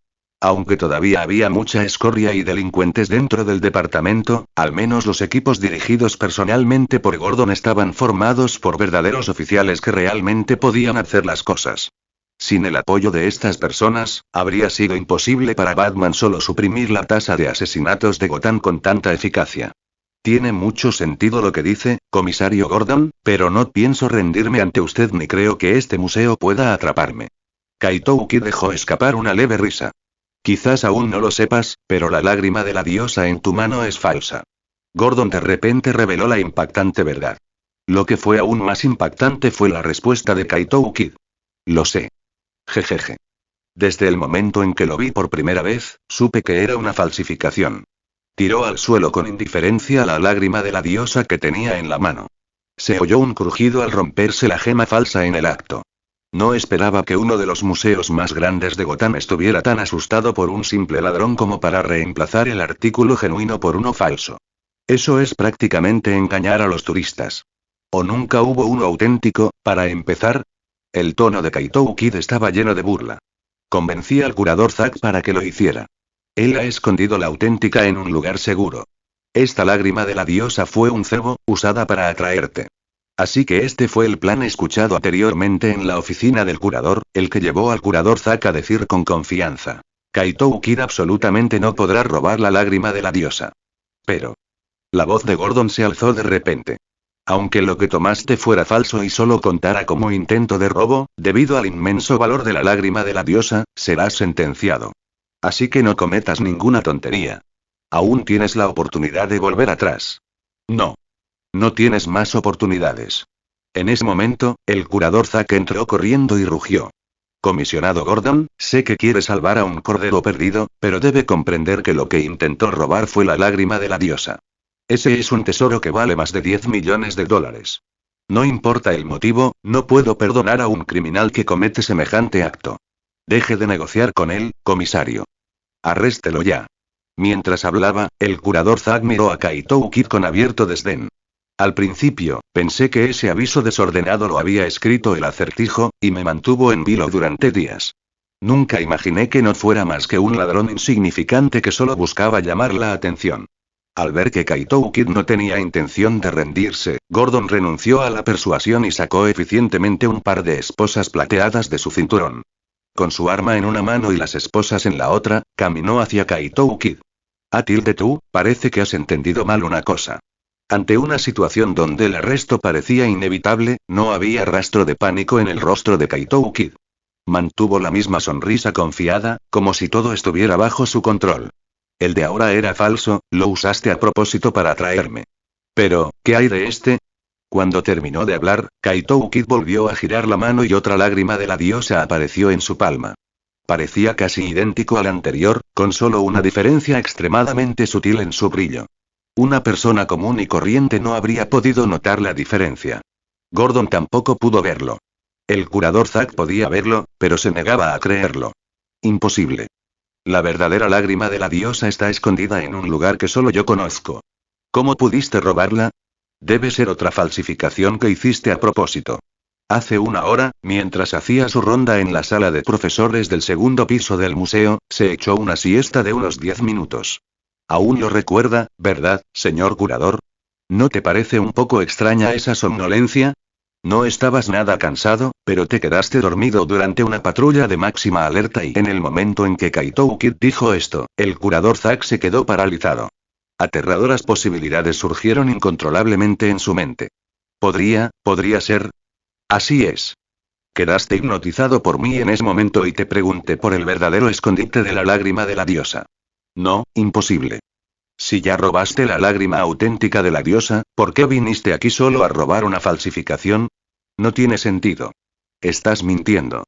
Aunque todavía había mucha escoria y delincuentes dentro del departamento, al menos los equipos dirigidos personalmente por Gordon estaban formados por verdaderos oficiales que realmente podían hacer las cosas. Sin el apoyo de estas personas, habría sido imposible para Batman solo suprimir la tasa de asesinatos de Gotham con tanta eficacia. Tiene mucho sentido lo que dice, comisario Gordon, pero no pienso rendirme ante usted ni creo que este museo pueda atraparme. Kaito Kid dejó escapar una leve risa. Quizás aún no lo sepas, pero la lágrima de la diosa en tu mano es falsa. Gordon de repente reveló la impactante verdad. Lo que fue aún más impactante fue la respuesta de Kaito Kid. Lo sé. Jejeje. Desde el momento en que lo vi por primera vez, supe que era una falsificación. Tiró al suelo con indiferencia la lágrima de la diosa que tenía en la mano. Se oyó un crujido al romperse la gema falsa en el acto. No esperaba que uno de los museos más grandes de Gotham estuviera tan asustado por un simple ladrón como para reemplazar el artículo genuino por uno falso. Eso es prácticamente engañar a los turistas. ¿O nunca hubo uno auténtico, para empezar? El tono de Kaito Kid estaba lleno de burla. Convencí al curador Zack para que lo hiciera. Él ha escondido la auténtica en un lugar seguro. Esta lágrima de la diosa fue un cebo, usada para atraerte. Así que este fue el plan escuchado anteriormente en la oficina del curador, el que llevó al curador Zack a decir con confianza: Kaito Kid absolutamente no podrá robar la lágrima de la diosa. Pero... La voz de Gordon se alzó de repente. Aunque lo que tomaste fuera falso y solo contara como intento de robo, debido al inmenso valor de la lágrima de la diosa, serás sentenciado. Así que no cometas ninguna tontería. Aún tienes la oportunidad de volver atrás. No. No tienes más oportunidades. En ese momento, el curador Zack entró corriendo y rugió. Comisionado Gordon, sé que quiere salvar a un cordero perdido, pero debe comprender que lo que intentó robar fue la lágrima de la diosa. Ese es un tesoro que vale más de $10 millones. No importa el motivo, no puedo perdonar a un criminal que comete semejante acto. Deje de negociar con él, comisario. Arréstelo ya. Mientras hablaba, el curador Zack miró a Kaito Kid con abierto desdén. Al principio, pensé que ese aviso desordenado lo había escrito el acertijo, y me mantuvo en vilo durante días. Nunca imaginé que no fuera más que un ladrón insignificante que solo buscaba llamar la atención. Al ver que Kaito Kid no tenía intención de rendirse, Gordon renunció a la persuasión y sacó eficientemente un par de esposas plateadas de su cinturón. Con su arma en una mano y las esposas en la otra, caminó hacia Kaito Kid. Tú, parece que has entendido mal una cosa. Ante una situación donde el arresto parecía inevitable, no había rastro de pánico en el rostro de Kaito Kid. Mantuvo la misma sonrisa confiada, como si todo estuviera bajo su control. El de ahora era falso, lo usaste a propósito para atraerme. Pero, ¿qué hay de este? Cuando terminó de hablar, Kaito Kid volvió a girar la mano y otra lágrima de la diosa apareció en su palma. Parecía casi idéntico al anterior, con solo una diferencia extremadamente sutil en su brillo. Una persona común y corriente no habría podido notar la diferencia. Gordon tampoco pudo verlo. El curador Zack podía verlo, pero se negaba a creerlo. Imposible. La verdadera lágrima de la diosa está escondida en un lugar que solo yo conozco. ¿Cómo pudiste robarla? Debe ser otra falsificación que hiciste a propósito. Hace una hora, mientras hacía su ronda en la sala de profesores del segundo piso del museo, se echó una siesta de unos 10 minutos. Aún lo recuerda, ¿verdad, señor curador? ¿No te parece un poco extraña esa somnolencia? No estabas nada cansado, pero te quedaste dormido durante una patrulla de máxima alerta y en el momento en que Kaito Kid dijo esto, el curador Zack se quedó paralizado. Aterradoras posibilidades surgieron incontrolablemente en su mente. ¿Podría ser? Así es. Quedaste hipnotizado por mí en ese momento y te pregunté por el verdadero escondite de la lágrima de la diosa. No, imposible. Si ya robaste la lágrima auténtica de la diosa, ¿por qué viniste aquí solo a robar una falsificación? No tiene sentido. Estás mintiendo.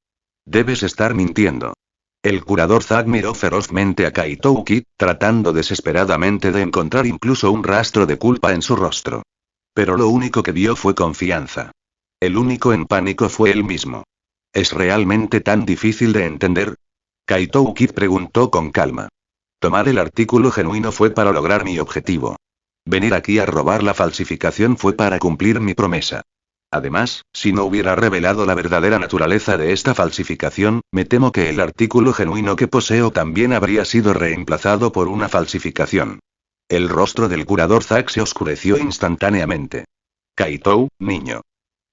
Debes estar mintiendo. El curador Zack miró ferozmente a Kaito Kid, tratando desesperadamente de encontrar incluso un rastro de culpa en su rostro. Pero lo único que vio fue confianza. El único en pánico fue él mismo. ¿Es realmente tan difícil de entender? Kaito Kid preguntó con calma. Tomar el artículo genuino fue para lograr mi objetivo. Venir aquí a robar la falsificación fue para cumplir mi promesa. Además, si no hubiera revelado la verdadera naturaleza de esta falsificación, me temo que el artículo genuino que poseo también habría sido reemplazado por una falsificación. El rostro del curador Zack se oscureció instantáneamente. Kaito, niño.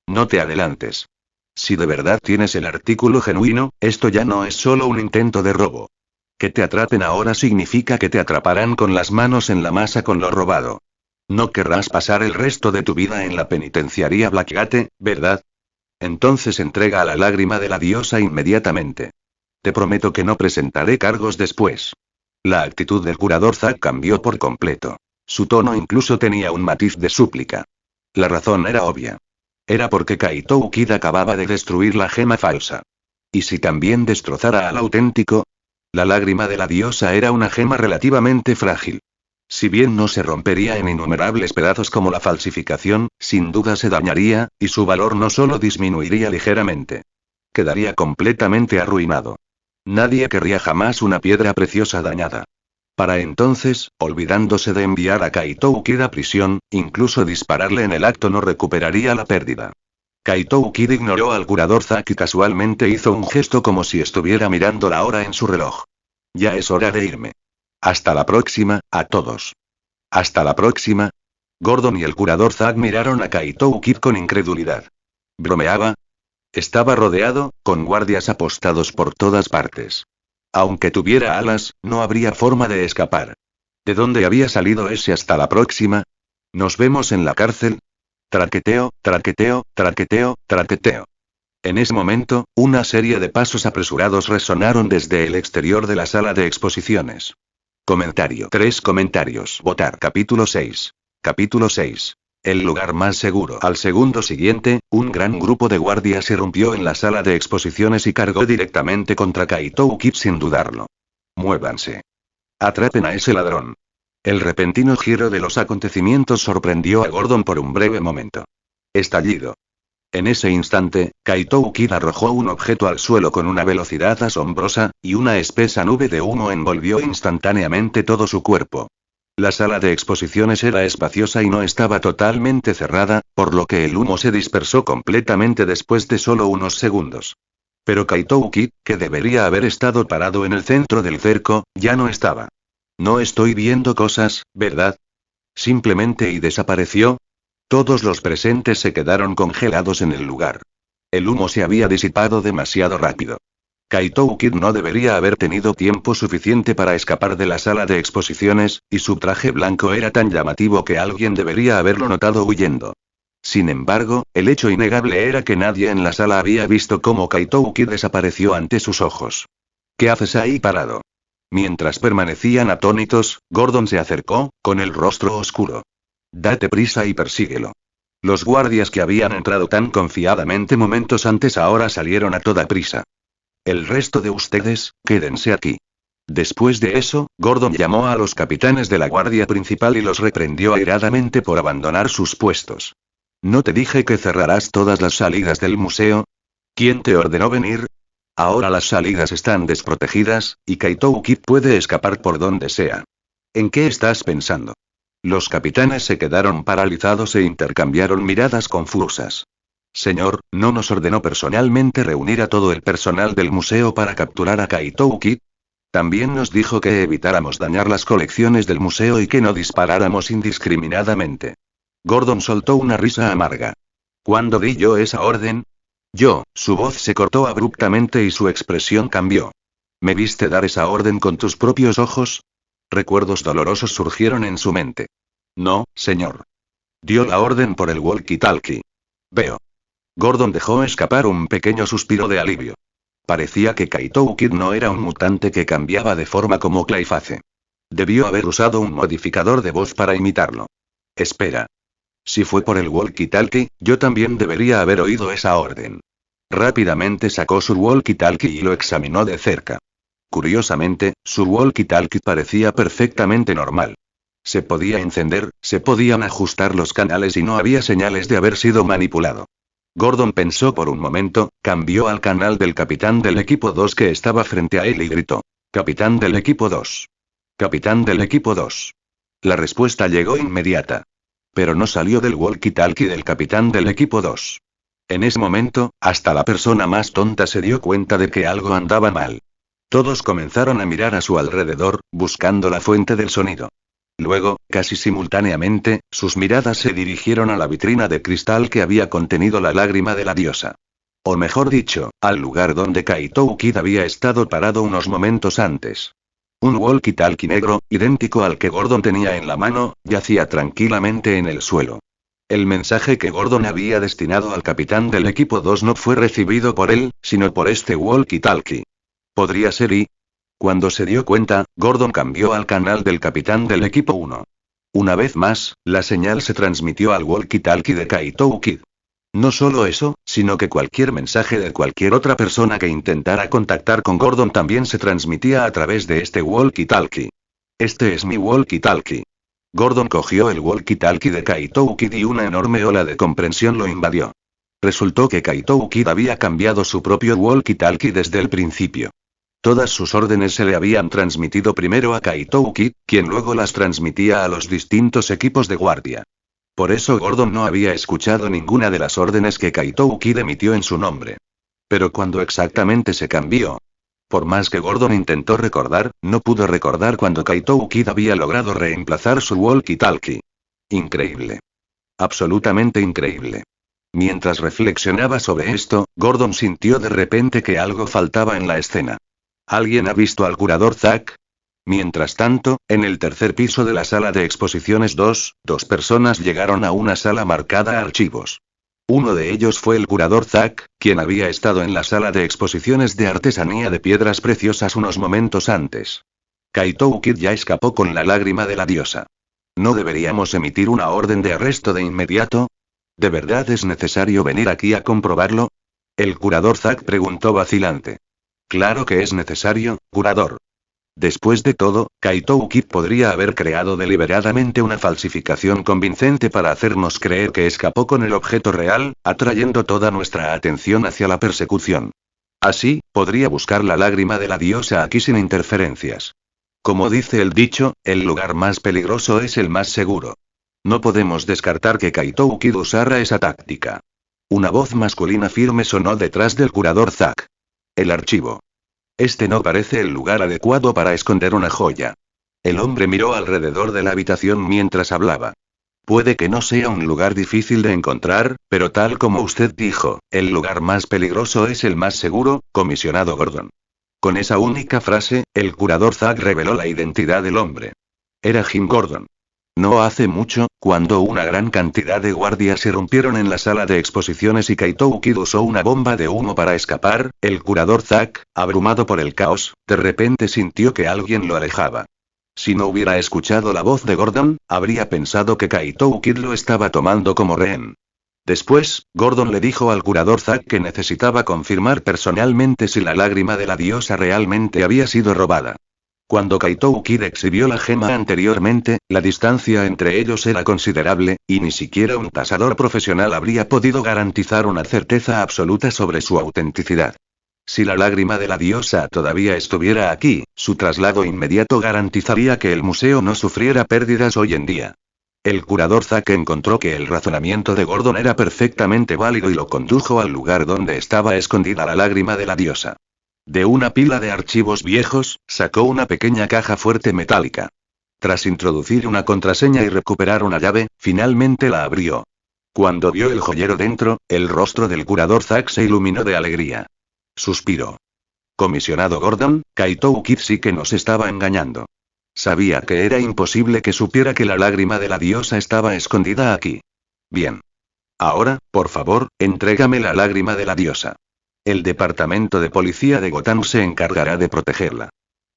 No te adelantes. Si de verdad tienes el artículo genuino, esto ya no es solo un intento de robo. Que te atrapen ahora significa que te atraparán con las manos en la masa con lo robado. No querrás pasar el resto de tu vida en la penitenciaría Blackgate, ¿verdad? Entonces entrega a la lágrima de la diosa inmediatamente. Te prometo que no presentaré cargos después. La actitud del curador Zack cambió por completo. Su tono incluso tenía un matiz de súplica. La razón era obvia. Era porque Kaito Kid acababa de destruir la gema falsa. ¿Y si también destrozara al auténtico? La lágrima de la diosa era una gema relativamente frágil. Si bien no se rompería en innumerables pedazos como la falsificación, sin duda se dañaría, y su valor no solo disminuiría ligeramente. Quedaría completamente arruinado. Nadie querría jamás una piedra preciosa dañada. Para entonces, olvidándose de enviar a Kaito Ukid a prisión, incluso dispararle en el acto no recuperaría la pérdida. Kaito Ukid ignoró al curador Zack y casualmente hizo un gesto como si estuviera mirando la hora en su reloj. Ya es hora de irme. Hasta la próxima, a todos. Hasta la próxima. Gordon y el curador Zack miraron a Kaito Ukid con incredulidad. ¿Bromeaba? Estaba rodeado, con guardias apostados por todas partes. Aunque tuviera alas, no habría forma de escapar. ¿De dónde había salido ese hasta la próxima? ¿Nos vemos en la cárcel? Traqueteo, traqueteo, traqueteo, traqueteo. En ese momento, una serie de pasos apresurados resonaron desde el exterior de la sala de exposiciones. Comentario. 3 comentarios. Votar. Capítulo 6. Capítulo 6. El lugar más seguro. Al segundo siguiente, un gran grupo de guardias irrumpió en la sala de exposiciones y cargó directamente contra Kaito Ukid sin dudarlo. Muévanse. Atrapen a ese ladrón. El repentino giro de los acontecimientos sorprendió a Gordon por un breve momento. Estallido. En ese instante, Kaito Ukid arrojó un objeto al suelo con una velocidad asombrosa, y una espesa nube de humo envolvió instantáneamente todo su cuerpo. La sala de exposiciones era espaciosa y no estaba totalmente cerrada, por lo que el humo se dispersó completamente después de solo unos segundos. Pero Kaito Ukid, que debería haber estado parado en el centro del cerco, ya no estaba. No estoy viendo cosas, ¿verdad? Simplemente y desapareció. Todos los presentes se quedaron congelados en el lugar. El humo se había disipado demasiado rápido. Kaito Ukid no debería haber tenido tiempo suficiente para escapar de la sala de exposiciones, y su traje blanco era tan llamativo que alguien debería haberlo notado huyendo. Sin embargo, el hecho innegable era que nadie en la sala había visto cómo Kaito Ukid desapareció ante sus ojos. ¿Qué haces ahí parado? Mientras permanecían atónitos, Gordon se acercó, con el rostro oscuro. Date prisa y persíguelo. Los guardias que habían entrado tan confiadamente momentos antes ahora salieron a toda prisa. El resto de ustedes, quédense aquí. Después de eso, Gordon llamó a los capitanes de la guardia principal y los reprendió airadamente por abandonar sus puestos. ¿No te dije que cerrarás todas las salidas del museo? ¿Quién te ordenó venir? Ahora las salidas están desprotegidas, y Kaito Ukid puede escapar por donde sea. ¿En qué estás pensando? Los capitanes se quedaron paralizados e intercambiaron miradas confusas. Señor, ¿no nos ordenó personalmente reunir a todo el personal del museo para capturar a Kaito Ukid? También nos dijo que evitáramos dañar las colecciones del museo y que no disparáramos indiscriminadamente. Gordon soltó una risa amarga. ¿Cuándo di yo esa orden? Su voz se cortó abruptamente y su expresión cambió. ¿Me viste dar esa orden con tus propios ojos? Recuerdos dolorosos surgieron en su mente. No, señor. Dio la orden por el walkie-talkie. Veo. Gordon dejó escapar un pequeño suspiro de alivio. Parecía que Kaito Ukid no era un mutante que cambiaba de forma como Clayface. Debió haber usado un modificador de voz para imitarlo. Espera. Si fue por el walkie-talkie, yo también debería haber oído esa orden. Rápidamente sacó su walkie-talkie y lo examinó de cerca. Curiosamente, su walkie-talkie parecía perfectamente normal. Se podía encender, se podían ajustar los canales y no había señales de haber sido manipulado. Gordon pensó por un momento, cambió al canal del capitán del equipo 2 que estaba frente a él y gritó. Capitán del equipo 2. Capitán del equipo 2. La respuesta llegó inmediata. Pero no salió del walkie-talkie del capitán del equipo 2. En ese momento, hasta la persona más tonta se dio cuenta de que algo andaba mal. Todos comenzaron a mirar a su alrededor, buscando la fuente del sonido. Luego, casi simultáneamente, sus miradas se dirigieron a la vitrina de cristal que había contenido la lágrima de la diosa. O mejor dicho, al lugar donde Kaito Ukid había estado parado unos momentos antes. Un walkie-talkie negro, idéntico al que Gordon tenía en la mano, yacía tranquilamente en el suelo. El mensaje que Gordon había destinado al capitán del equipo 2 no fue recibido por él, sino por este walkie-talkie. ¿Podría ser y? Cuando se dio cuenta, Gordon cambió al canal del capitán del equipo 1. Una vez más, la señal se transmitió al walkie-talkie de Kaito Ukid. No solo eso, sino que cualquier mensaje de cualquier otra persona que intentara contactar con Gordon también se transmitía a través de este walkie-talkie. Este es mi walkie-talkie. Gordon cogió el walkie-talkie de Kaito Kid y una enorme ola de comprensión lo invadió. Resultó que Kaito Kid había cambiado su propio walkie-talkie desde el principio. Todas sus órdenes se le habían transmitido primero a Kaito Kid, quien luego las transmitía a los distintos equipos de guardia. Por eso Gordon no había escuchado ninguna de las órdenes que Kaito Kid emitió en su nombre. Pero ¿cuándo exactamente se cambió? Por más que Gordon intentó recordar, no pudo recordar cuando Kaito Kid había logrado reemplazar su walkie-talkie. Increíble. Absolutamente increíble. Mientras reflexionaba sobre esto, Gordon sintió de repente que algo faltaba en la escena. ¿Alguien ha visto al curador Zack? Mientras tanto, en el tercer piso de la sala de exposiciones dos personas llegaron a una sala marcada archivos. Uno de ellos fue el curador Zack, quien había estado en la sala de exposiciones de artesanía de piedras preciosas unos momentos antes. Kaito Kid ya escapó con la lágrima de la diosa. ¿No deberíamos emitir una orden de arresto de inmediato? ¿De verdad es necesario venir aquí a comprobarlo? El curador Zack preguntó vacilante. Claro que es necesario, curador. Después de todo, Kaito Kid podría haber creado deliberadamente una falsificación convincente para hacernos creer que escapó con el objeto real, atrayendo toda nuestra atención hacia la persecución. Así, podría buscar la lágrima de la diosa aquí sin interferencias. Como dice el dicho, el lugar más peligroso es el más seguro. No podemos descartar que Kaito Kid usara esa táctica. Una voz masculina firme sonó detrás del curador Zack. El archivo. Este no parece el lugar adecuado para esconder una joya. El hombre miró alrededor de la habitación mientras hablaba. Puede que no sea un lugar difícil de encontrar, pero tal como usted dijo, el lugar más peligroso es el más seguro, comisionado Gordon. Con esa única frase, el curador Zack reveló la identidad del hombre. Era Jim Gordon. No hace mucho, cuando una gran cantidad de guardias irrumpieron en la sala de exposiciones y Kaito Kid usó una bomba de humo para escapar, el curador Zack, abrumado por el caos, de repente sintió que alguien lo alejaba. Si no hubiera escuchado la voz de Gordon, habría pensado que Kaito Kid lo estaba tomando como rehén. Después, Gordon le dijo al curador Zack que necesitaba confirmar personalmente si la lágrima de la diosa realmente había sido robada. Cuando Kaito Kid exhibió la gema anteriormente, la distancia entre ellos era considerable, y ni siquiera un tasador profesional habría podido garantizar una certeza absoluta sobre su autenticidad. Si la lágrima de la diosa todavía estuviera aquí, su traslado inmediato garantizaría que el museo no sufriera pérdidas hoy en día. El curador Zack encontró que el razonamiento de Gordon era perfectamente válido y lo condujo al lugar donde estaba escondida la lágrima de la diosa. De una pila de archivos viejos, sacó una pequeña caja fuerte metálica. Tras introducir una contraseña y recuperar una llave, finalmente la abrió. Cuando vio el joyero dentro, el rostro del curador Zack se iluminó de alegría. Suspiró. Comisionado Gordon, Kaito Kid sí que nos estaba engañando. Sabía que era imposible que supiera que la lágrima de la diosa estaba escondida aquí. Bien. Ahora, por favor, entrégame la lágrima de la diosa. El departamento de policía de Gotham se encargará de protegerla.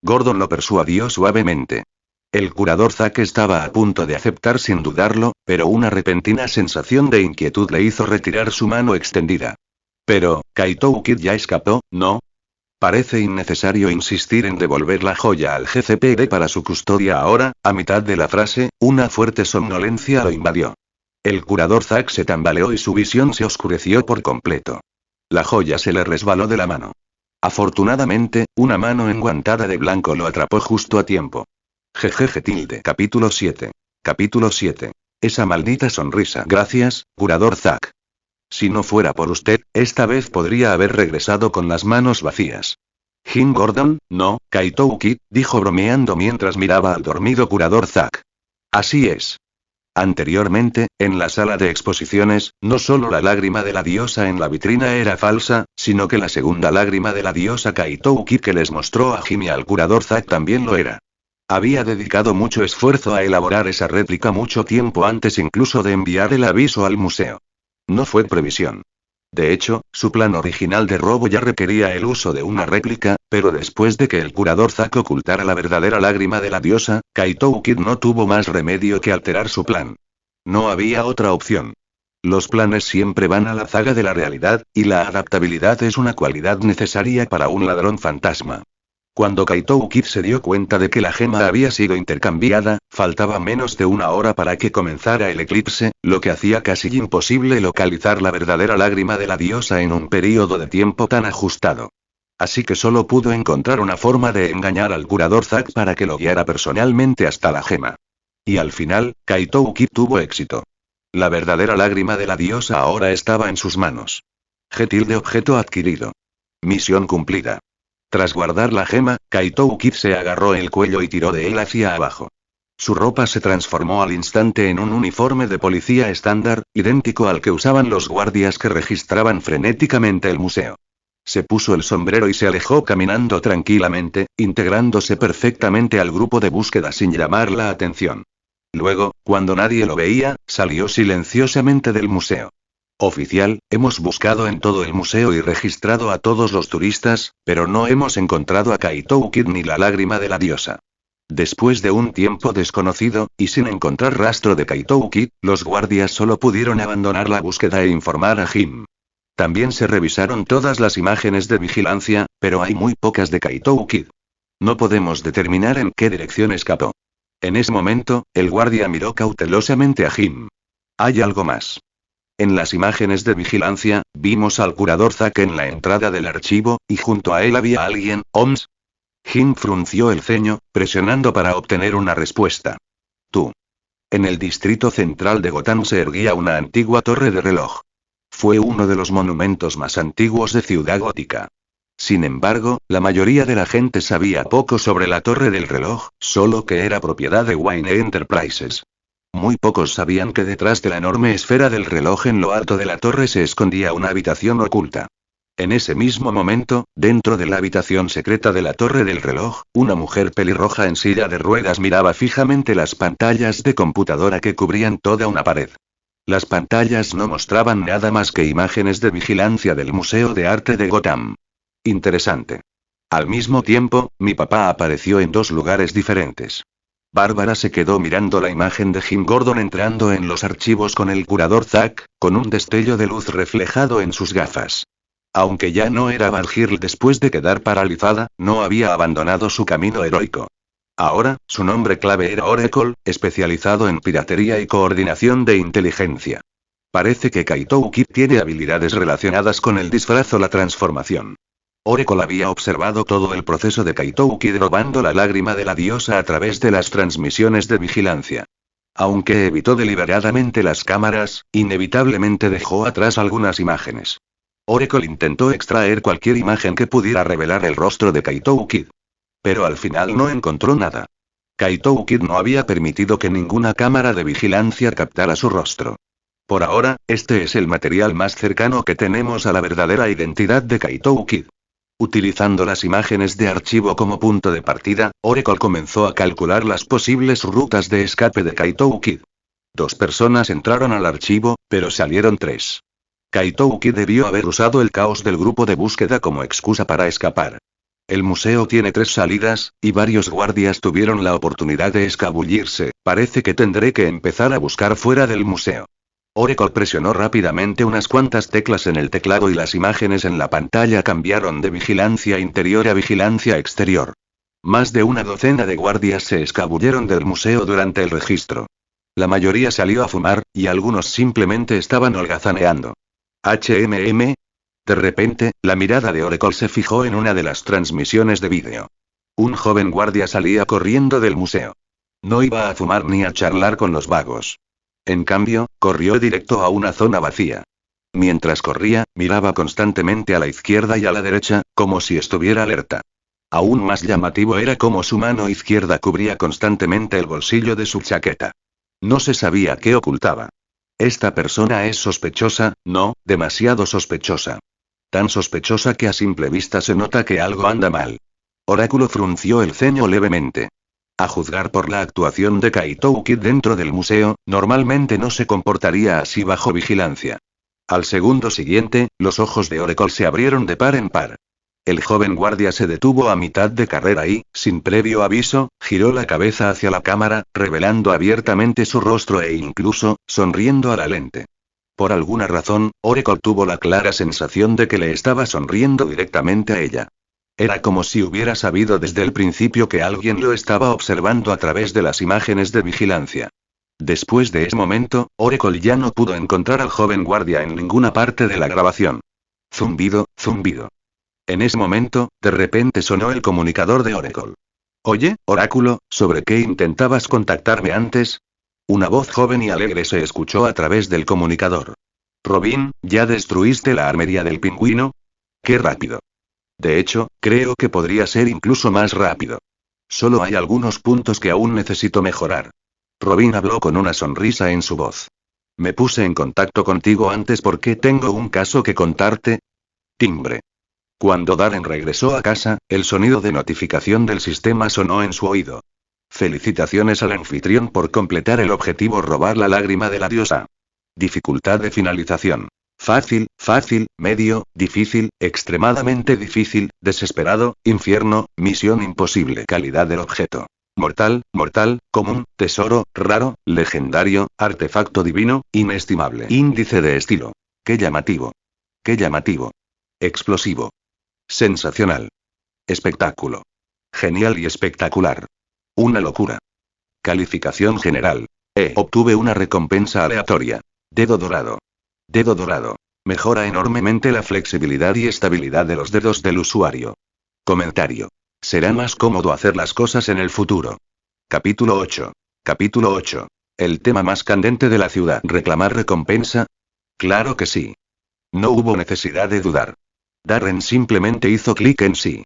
Gordon lo persuadió suavemente. El curador Zack estaba a punto de aceptar sin dudarlo, pero una repentina sensación de inquietud le hizo retirar su mano extendida. Pero, Kaito Kid ya escapó, ¿no? Parece innecesario insistir en devolver la joya al GCPD para su custodia ahora. A mitad de la frase, una fuerte somnolencia lo invadió. El curador Zack se tambaleó y su visión se oscureció por completo. La joya se le resbaló de la mano. Afortunadamente, una mano enguantada de blanco lo atrapó justo a tiempo. Jejeje tilde. Capítulo 7. Capítulo 7. Esa maldita sonrisa. Gracias, curador Zack. Si no fuera por usted, esta vez podría haber regresado con las manos vacías. Jim Gordon, no, Kaito Kid, dijo bromeando mientras miraba al dormido curador Zack. Así es. Anteriormente, en la sala de exposiciones, no solo la lágrima de la diosa en la vitrina era falsa, sino que la segunda lágrima de la diosa Kaito Kid que les mostró a Jim y al curador Zack también lo era. Había dedicado mucho esfuerzo a elaborar esa réplica mucho tiempo antes incluso de enviar el aviso al museo. No fue previsión. De hecho, su plan original de robo ya requería el uso de una réplica, pero después de que el curador Zack ocultara la verdadera lágrima de la diosa, Kaito Kid no tuvo más remedio que alterar su plan. No había otra opción. Los planes siempre van a la zaga de la realidad, y la adaptabilidad es una cualidad necesaria para un ladrón fantasma. Cuando Kaito Kid se dio cuenta de que la gema había sido intercambiada, faltaba menos de una hora para que comenzara el eclipse, lo que hacía casi imposible localizar la verdadera lágrima de la diosa en un período de tiempo tan ajustado. Así que solo pudo encontrar una forma de engañar al curador Zack para que lo guiara personalmente hasta la gema. Y al final, Kaito Kid tuvo éxito. La verdadera lágrima de la diosa ahora estaba en sus manos. G. Objeto adquirido. Misión cumplida. Tras guardar la gema, Kaito Kid se agarró el cuello y tiró de él hacia abajo. Su ropa se transformó al instante en un uniforme de policía estándar, idéntico al que usaban los guardias que registraban frenéticamente el museo. Se puso el sombrero y se alejó caminando tranquilamente, integrándose perfectamente al grupo de búsqueda sin llamar la atención. Luego, cuando nadie lo veía, salió silenciosamente del museo. Oficial, hemos buscado en todo el museo y registrado a todos los turistas, pero no hemos encontrado a Kaito Kid ni la lágrima de la diosa. Después de un tiempo desconocido, y sin encontrar rastro de Kaito Kid, los guardias solo pudieron abandonar la búsqueda e informar a Jim. También se revisaron todas las imágenes de vigilancia, pero hay muy pocas de Kaito Kid. No podemos determinar en qué dirección escapó. En ese momento, el guardia miró cautelosamente a Jim. Hay algo más. En las imágenes de vigilancia, vimos al curador Zack en la entrada del archivo, y junto a él había alguien, ¿Oms? Jim frunció el ceño, presionando para obtener una respuesta. Tú. En el distrito central de Gotham se erguía una antigua torre de reloj. Fue uno de los monumentos más antiguos de Ciudad Gótica. Sin embargo, la mayoría de la gente sabía poco sobre la torre del reloj, solo que era propiedad de Wayne Enterprises. Muy pocos sabían que detrás de la enorme esfera del reloj en lo alto de la torre se escondía una habitación oculta. En ese mismo momento, dentro de la habitación secreta de la torre del reloj, una mujer pelirroja en silla de ruedas miraba fijamente las pantallas de computadora que cubrían toda una pared. Las pantallas no mostraban nada más que imágenes de vigilancia del Museo de Arte de Gotham. Interesante. Al mismo tiempo, mi papá apareció en dos lugares diferentes. Bárbara se quedó mirando la imagen de Jim Gordon entrando en los archivos con el curador Zack, con un destello de luz reflejado en sus gafas. Aunque ya no era Val Hill después de quedar paralizada, no había abandonado su camino heroico. Ahora, su nombre clave era Oracle, especializado en piratería y coordinación de inteligencia. Parece que Kaito Kid tiene habilidades relacionadas con el disfraz o la transformación. Oracle había observado todo el proceso de Kaito Kid robando la lágrima de la diosa a través de las transmisiones de vigilancia. Aunque evitó deliberadamente las cámaras, inevitablemente dejó atrás algunas imágenes. Oracle intentó extraer cualquier imagen que pudiera revelar el rostro de Kaito Kid. Pero al final no encontró nada. Kaito Kid no había permitido que ninguna cámara de vigilancia captara su rostro. Por ahora, este es el material más cercano que tenemos a la verdadera identidad de Kaito Kid. Utilizando las imágenes de archivo como punto de partida, Oracle comenzó a calcular las posibles rutas de escape de Kaito Kid. 2 personas entraron al archivo, pero salieron 3. Kaito Kid debió haber usado el caos del grupo de búsqueda como excusa para escapar. El museo tiene 3 salidas, y varios guardias tuvieron la oportunidad de escabullirse. Parece que tendré que empezar a buscar fuera del museo. Oracle presionó rápidamente unas cuantas teclas en el teclado y las imágenes en la pantalla cambiaron de vigilancia interior a vigilancia exterior. Más de una docena de guardias se escabulleron del museo durante el registro. La mayoría salió a fumar, y algunos simplemente estaban holgazaneando. HMM. De repente, la mirada de Oracle se fijó en una de las transmisiones de vídeo. Un joven guardia salía corriendo del museo. No iba a fumar ni a charlar con los vagos. En cambio, corrió directo a una zona vacía. Mientras corría, miraba constantemente a la izquierda y a la derecha, como si estuviera alerta. Aún más llamativo era cómo su mano izquierda cubría constantemente el bolsillo de su chaqueta. No se sabía qué ocultaba. Esta persona es sospechosa, no, demasiado sospechosa. Tan sospechosa que a simple vista se nota que algo anda mal. Oráculo frunció el ceño levemente. A juzgar por la actuación de Kaito Kid dentro del museo, normalmente no se comportaría así bajo vigilancia. Al segundo siguiente, los ojos de Oracle se abrieron de par en par. El joven guardia se detuvo a mitad de carrera y, sin previo aviso, giró la cabeza hacia la cámara, revelando abiertamente su rostro e incluso, sonriendo a la lente. Por alguna razón, Oracle tuvo la clara sensación de que le estaba sonriendo directamente a ella. Era como si hubiera sabido desde el principio que alguien lo estaba observando a través de las imágenes de vigilancia. Después de ese momento, Oracle ya no pudo encontrar al joven guardia en ninguna parte de la grabación. Zumbido, zumbido. En ese momento, de repente sonó el comunicador de Oracle. Oye, Oráculo, ¿sobre qué intentabas contactarme antes? Una voz joven y alegre se escuchó a través del comunicador. Robin, ¿ya destruiste la armería del pingüino? ¡Qué rápido! De hecho, creo que podría ser incluso más rápido. Solo hay algunos puntos que aún necesito mejorar. Robin habló con una sonrisa en su voz. Me puse en contacto contigo antes porque tengo un caso que contarte. Timbre. Cuando Darren regresó a casa, el sonido de notificación del sistema sonó en su oído. Felicitaciones al anfitrión por completar el objetivo: robar la lágrima de la diosa. Dificultad de finalización. Fácil, fácil, medio, difícil, extremadamente difícil, desesperado, infierno, misión imposible. Calidad del objeto. Mortal, mortal, común, tesoro, raro, legendario, artefacto divino, inestimable. Índice de estilo. Qué llamativo. Qué llamativo. Explosivo. Sensacional. Espectáculo. Genial y espectacular. Una locura. Calificación general. Obtuve una recompensa aleatoria. Dedo dorado. Dedo dorado. Mejora enormemente la flexibilidad y estabilidad de los dedos del usuario. Comentario. Será más cómodo hacer las cosas en el futuro. Capítulo 8. Capítulo 8. El tema más candente de la ciudad. ¿Reclamar recompensa? Claro que sí. No hubo necesidad de dudar. Darren simplemente hizo clic en sí.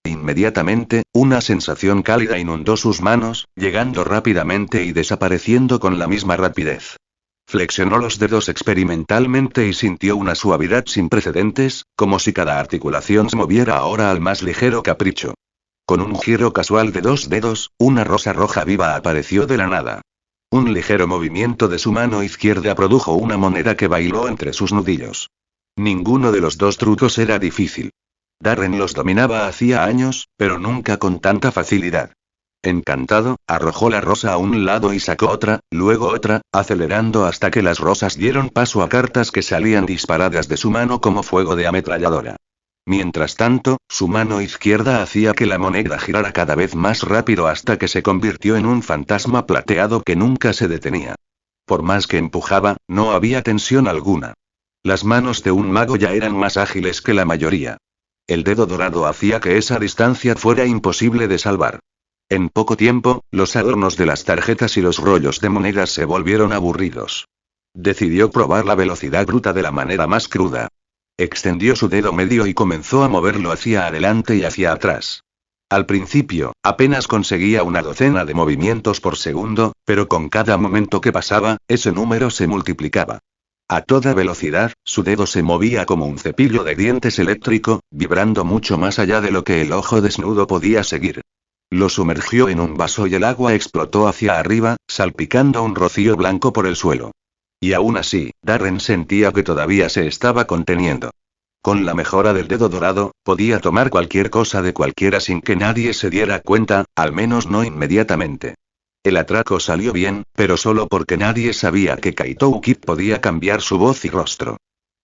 Inmediatamente, una sensación cálida inundó sus manos, llegando rápidamente y desapareciendo con la misma rapidez. Flexionó los dedos experimentalmente y sintió una suavidad sin precedentes, como si cada articulación se moviera ahora al más ligero capricho. Con un giro casual de 2 dedos, una rosa roja viva apareció de la nada. Un ligero movimiento de su mano izquierda produjo una moneda que bailó entre sus nudillos. Ninguno de los dos trucos era difícil. Darren los dominaba hacía años, pero nunca con tanta facilidad. Encantado, arrojó la rosa a un lado y sacó otra, luego otra, acelerando hasta que las rosas dieron paso a cartas que salían disparadas de su mano como fuego de ametralladora. Mientras tanto, su mano izquierda hacía que la moneda girara cada vez más rápido hasta que se convirtió en un fantasma plateado que nunca se detenía. Por más que empujaba, no había tensión alguna. Las manos de un mago ya eran más ágiles que la mayoría. El dedo dorado hacía que esa distancia fuera imposible de salvar. En poco tiempo, los adornos de las tarjetas y los rollos de monedas se volvieron aburridos. Decidió probar la velocidad bruta de la manera más cruda. Extendió su dedo medio y comenzó a moverlo hacia adelante y hacia atrás. Al principio, apenas conseguía una docena de movimientos por segundo, pero con cada momento que pasaba, ese número se multiplicaba. A toda velocidad, su dedo se movía como un cepillo de dientes eléctrico, vibrando mucho más allá de lo que el ojo desnudo podía seguir. Lo sumergió en un vaso y el agua explotó hacia arriba, salpicando un rocío blanco por el suelo. Y aún así, Darren sentía que todavía se estaba conteniendo. Con la mejora del dedo dorado, podía tomar cualquier cosa de cualquiera sin que nadie se diera cuenta, al menos no inmediatamente. El atraco salió bien, pero solo porque nadie sabía que Kaito Kid podía cambiar su voz y rostro.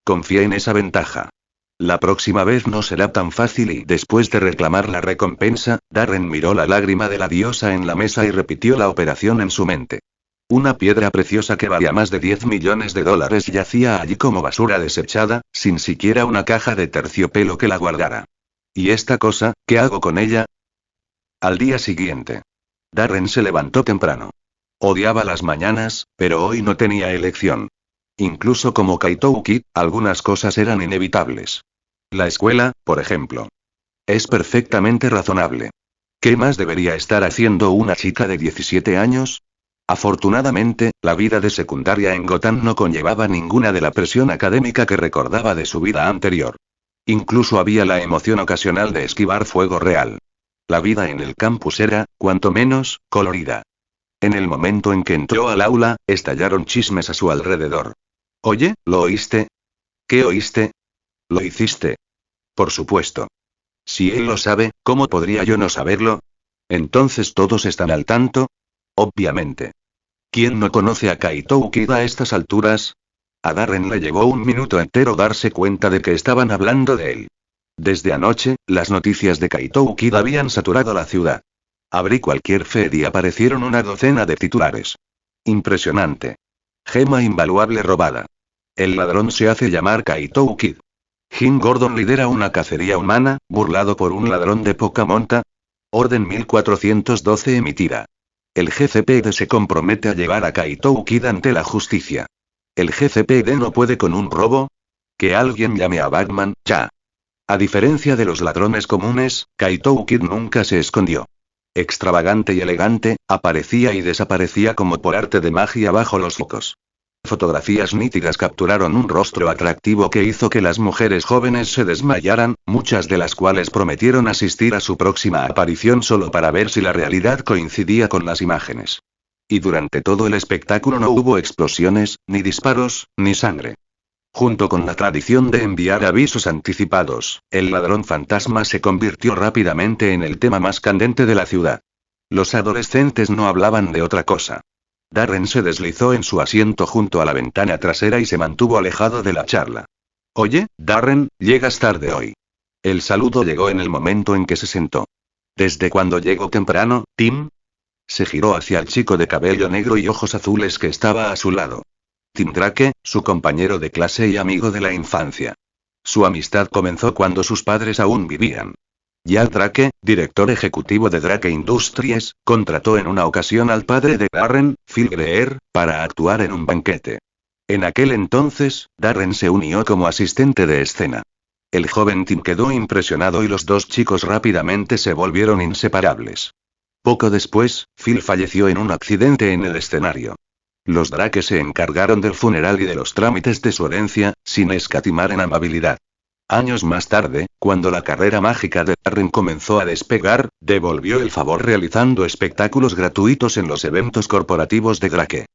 Confié en esa ventaja. La próxima vez no será tan fácil y después de reclamar la recompensa, Darren miró la lágrima de la diosa en la mesa y repitió la operación en su mente. Una piedra preciosa que valía más de $10 millones yacía allí como basura desechada, sin siquiera una caja de terciopelo que la guardara. ¿Y esta cosa, qué hago con ella? Al día siguiente. Darren se levantó temprano. Odiaba las mañanas, pero hoy no tenía elección. Incluso como Kaito Kid, algunas cosas eran inevitables. La escuela, por ejemplo. Es perfectamente razonable. ¿Qué más debería estar haciendo una chica de 17 años? Afortunadamente, la vida de secundaria en Gotham no conllevaba ninguna de la presión académica que recordaba de su vida anterior. Incluso había la emoción ocasional de esquivar fuego real. La vida en el campus era, cuanto menos, colorida. En el momento en que entró al aula, estallaron chismes a su alrededor. Oye, ¿lo oíste? ¿Qué oíste? ¿Lo hiciste? Por supuesto. Si él lo sabe, ¿cómo podría yo no saberlo? ¿Entonces todos están al tanto? Obviamente. ¿Quién no conoce a Kaito Kid a estas alturas? A Darren le llevó un minuto entero darse cuenta de que estaban hablando de él. Desde anoche, las noticias de Kaito Kid habían saturado la ciudad. Abrí cualquier feed y aparecieron una docena de titulares. Impresionante. Gema invaluable robada. El ladrón se hace llamar Kaito Kid. Jim Gordon lidera una cacería humana, burlado por un ladrón de poca monta. Orden 1412 emitida. El GCPD se compromete a llevar a Kaito Kid ante la justicia. ¿El GCPD no puede con un robo? Que alguien llame a Batman, ya. A diferencia de los ladrones comunes, Kaito Kid nunca se escondió. Extravagante y elegante, aparecía y desaparecía como por arte de magia bajo los focos. Fotografías nítidas capturaron un rostro atractivo que hizo que las mujeres jóvenes se desmayaran, muchas de las cuales prometieron asistir a su próxima aparición solo para ver si la realidad coincidía con las imágenes. Y durante todo el espectáculo no hubo explosiones, ni disparos, ni sangre. Junto con la tradición de enviar avisos anticipados, el ladrón fantasma se convirtió rápidamente en el tema más candente de la ciudad. Los adolescentes no hablaban de otra cosa. Darren se deslizó en su asiento junto a la ventana trasera y se mantuvo alejado de la charla. Oye, Darren, llegas tarde hoy. El saludo llegó en el momento en que se sentó. ¿Desde cuándo llego temprano, Tim? Se giró hacia el chico de cabello negro y ojos azules que estaba a su lado. Tim Drake, su compañero de clase y amigo de la infancia. Su amistad comenzó cuando sus padres aún vivían. Jack Drake, director ejecutivo de Drake Industries, contrató en una ocasión al padre de Darren, Phil Greer, para actuar en un banquete. En aquel entonces, Darren se unió como asistente de escena. El joven Tim quedó impresionado y los dos chicos rápidamente se volvieron inseparables. Poco después, Phil falleció en un accidente en el escenario. Los Drake se encargaron del funeral y de los trámites de su herencia, sin escatimar en amabilidad. Años más tarde, cuando la carrera mágica de Darren comenzó a despegar, devolvió el favor realizando espectáculos gratuitos en los eventos corporativos de Drake.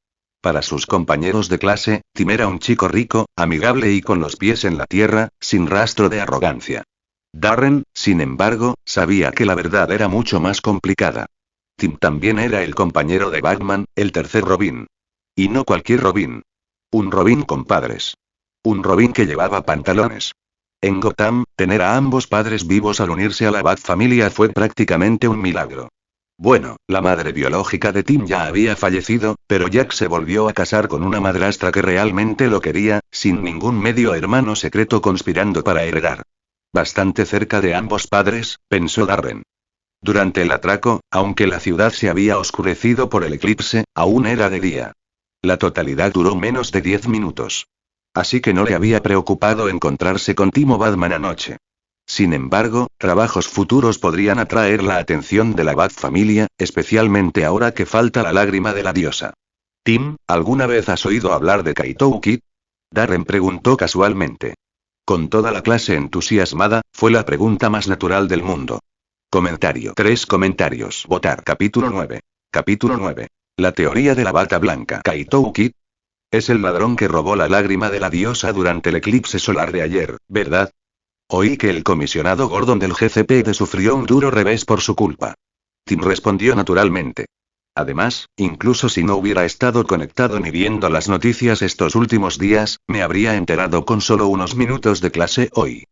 Para sus compañeros de clase, Tim era un chico rico, amigable y con los pies en la tierra, sin rastro de arrogancia. Darren, sin embargo, sabía que la verdad era mucho más complicada. Tim también era el compañero de Batman, el tercer Robin. Y no cualquier Robin. Un Robin con padres. Un Robin que llevaba pantalones. En Gotham, tener a ambos padres vivos al unirse a la Bat-familia fue prácticamente un milagro. Bueno, la madre biológica de Tim ya había fallecido, pero Jack se volvió a casar con una madrastra que realmente lo quería, sin ningún medio hermano secreto conspirando para heredar. Bastante cerca de ambos padres, pensó Darren. Durante el atraco, aunque la ciudad se había oscurecido por el eclipse, aún era de día. La totalidad duró menos de 10 minutos. Así que no le había preocupado encontrarse con Tim o Batman anoche. Sin embargo, trabajos futuros podrían atraer la atención de la Bat-familia, especialmente ahora que falta la lágrima de la diosa. Tim, ¿alguna vez has oído hablar de Kaito Kid? Darren preguntó casualmente. Con toda la clase entusiasmada, fue la pregunta más natural del mundo. Comentario. 3 comentarios. Votar. Capítulo 9. Capítulo 9. La teoría de la bata blanca. Kaito Kid es el ladrón que robó la lágrima de la diosa durante el eclipse solar de ayer, ¿verdad? Oí que el comisionado Gordon del GCPD sufrió un duro revés por su culpa. Tim respondió naturalmente. Además, incluso si no hubiera estado conectado ni viendo las noticias estos últimos días, me habría enterado con solo unos minutos de clase hoy.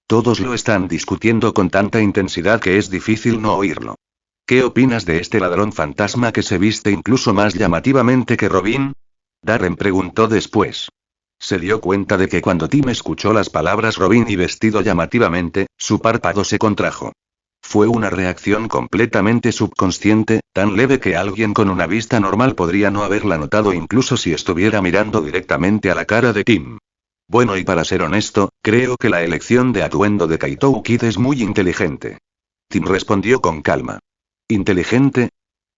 Todos lo están discutiendo con tanta intensidad que es difícil no oírlo. ¿Qué opinas de este ladrón fantasma que se viste incluso más llamativamente que Robin? Darren preguntó después. Se dio cuenta de que cuando Tim escuchó las palabras Robin y vestido llamativamente, su párpado se contrajo. Fue una reacción completamente subconsciente, tan leve que alguien con una vista normal podría no haberla notado incluso si estuviera mirando directamente a la cara de Tim. Bueno, y para ser honesto, creo que la elección de atuendo de Kaito Kid es muy inteligente. Tim respondió con calma. ¿Inteligente?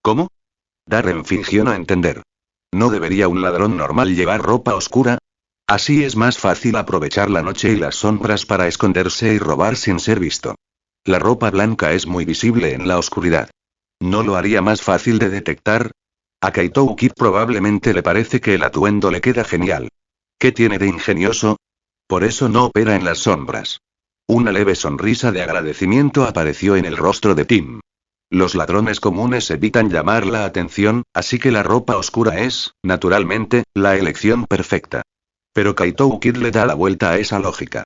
¿Cómo? Darren fingió no entender. ¿No debería un ladrón normal llevar ropa oscura? Así es más fácil aprovechar la noche y las sombras para esconderse y robar sin ser visto. La ropa blanca es muy visible en la oscuridad. ¿No lo haría más fácil de detectar? A Kaito Kid probablemente le parece que el atuendo le queda genial. ¿Qué tiene de ingenioso? Por eso no opera en las sombras. Una leve sonrisa de agradecimiento apareció en el rostro de Tim. Los ladrones comunes evitan llamar la atención, así que la ropa oscura es, naturalmente, la elección perfecta. Pero Kaito Kid le da la vuelta a esa lógica.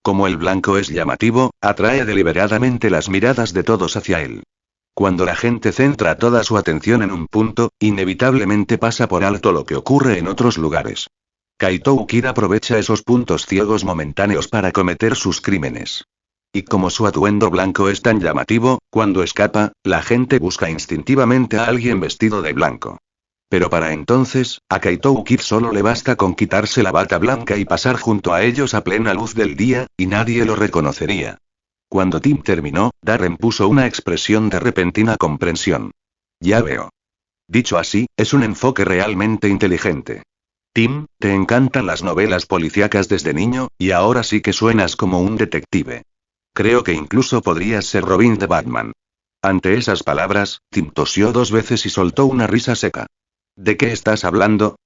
Como el blanco es llamativo, atrae deliberadamente las miradas de todos hacia él. Cuando la gente centra toda su atención en un punto, inevitablemente pasa por alto lo que ocurre en otros lugares. Kaito Kid aprovecha esos puntos ciegos momentáneos para cometer sus crímenes. Y como su atuendo blanco es tan llamativo, cuando escapa, la gente busca instintivamente a alguien vestido de blanco. Pero para entonces, a Kaito Kid solo le basta con quitarse la bata blanca y pasar junto a ellos a plena luz del día, y nadie lo reconocería. Cuando Tim terminó, Darren puso una expresión de repentina comprensión. Ya veo. Dicho así, es un enfoque realmente inteligente. Tim, te encantan las novelas policíacas desde niño, y ahora sí que suenas como un detective. Creo que incluso podrías ser Robin de Batman. Ante esas palabras, Tim tosió 2 veces y soltó una risa seca. ¿De qué estás hablando?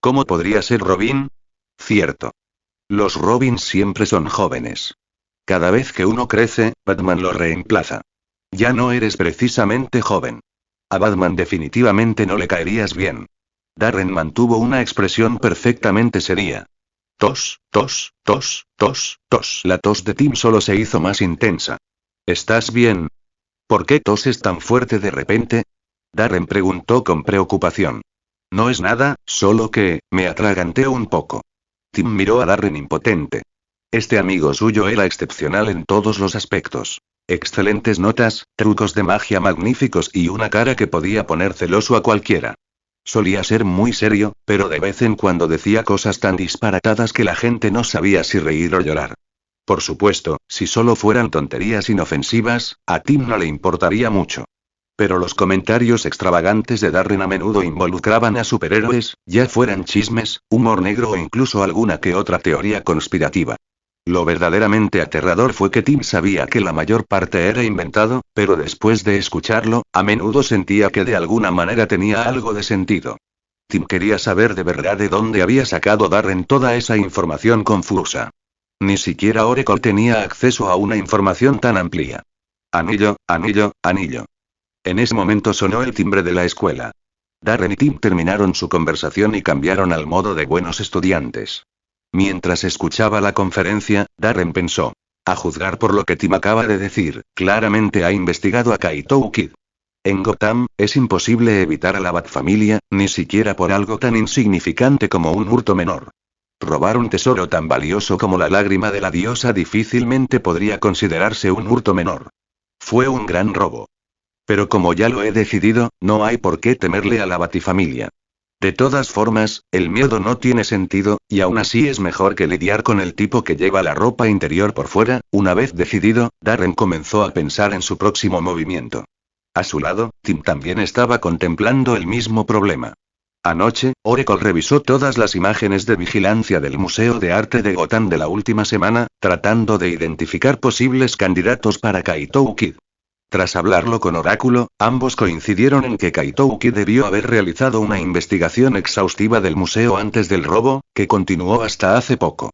¿Cómo podría ser Robin? Cierto. Los Robins siempre son jóvenes. Cada vez que uno crece, Batman lo reemplaza. Ya no eres precisamente joven. A Batman definitivamente no le caerías bien. Darren mantuvo una expresión perfectamente seria. Tos, tos, tos, tos, tos. La tos de Tim solo se hizo más intensa. ¿Estás bien? ¿Por qué toses tan fuerte de repente? Darren preguntó con preocupación. No es nada, solo que, me atraganté un poco. Tim miró a Darren impotente. Este amigo suyo era excepcional en todos los aspectos. Excelentes notas, trucos de magia magníficos y una cara que podía poner celoso a cualquiera. Solía ser muy serio, pero de vez en cuando decía cosas tan disparatadas que la gente no sabía si reír o llorar. Por supuesto, si solo fueran tonterías inofensivas, a Tim no le importaría mucho. Pero los comentarios extravagantes de Darren a menudo involucraban a superhéroes, ya fueran chismes, humor negro o incluso alguna que otra teoría conspirativa. Lo verdaderamente aterrador fue que Tim sabía que la mayor parte era inventado, pero después de escucharlo, a menudo sentía que de alguna manera tenía algo de sentido. Tim quería saber de verdad de dónde había sacado Darren toda esa información confusa. Ni siquiera Oracle tenía acceso a una información tan amplia. Anillo, anillo, anillo. En ese momento sonó el timbre de la escuela. Darren y Tim terminaron su conversación y cambiaron al modo de buenos estudiantes. Mientras escuchaba la conferencia, Darren pensó. A juzgar por lo que Tim acaba de decir, claramente ha investigado a Kaito Kid. En Gotham, es imposible evitar a la Batfamilia, ni siquiera por algo tan insignificante como un hurto menor. Robar un tesoro tan valioso como la lágrima de la diosa difícilmente podría considerarse un hurto menor. Fue un gran robo. Pero como ya lo he decidido, no hay por qué temerle a la Batifamilia. De todas formas, el miedo no tiene sentido, y aún así es mejor que lidiar con el tipo que lleva la ropa interior por fuera. Una vez decidido, Darren comenzó a pensar en su próximo movimiento. A su lado, Tim también estaba contemplando el mismo problema. Anoche, Oracle revisó todas las imágenes de vigilancia del Museo de Arte de Gotham de la última semana, tratando de identificar posibles candidatos para Kaito Kid. Tras hablarlo con Oráculo, ambos coincidieron en que Kaito Kid debió haber realizado una investigación exhaustiva del museo antes del robo, que continuó hasta hace poco.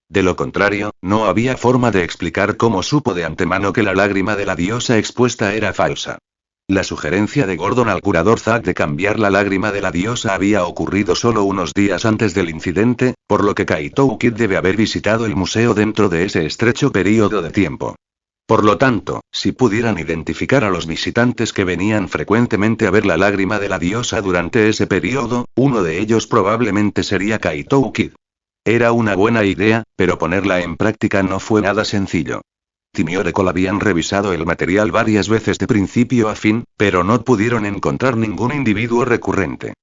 De lo contrario, no había forma de explicar cómo supo de antemano que la lágrima de la diosa expuesta era falsa. La sugerencia de Gordon al curador Zack de cambiar la lágrima de la diosa había ocurrido solo unos días antes del incidente, por lo que Kaito Kid debe haber visitado el museo dentro de ese estrecho período de tiempo. Por lo tanto, si pudieran identificar a los visitantes que venían frecuentemente a ver la lágrima de la diosa durante ese periodo, uno de ellos probablemente sería Kaito Kid. Era una buena idea, pero ponerla en práctica no fue nada sencillo. Tim y Oracle habían revisado el material varias veces de principio a fin, pero no pudieron encontrar ningún individuo recurrente.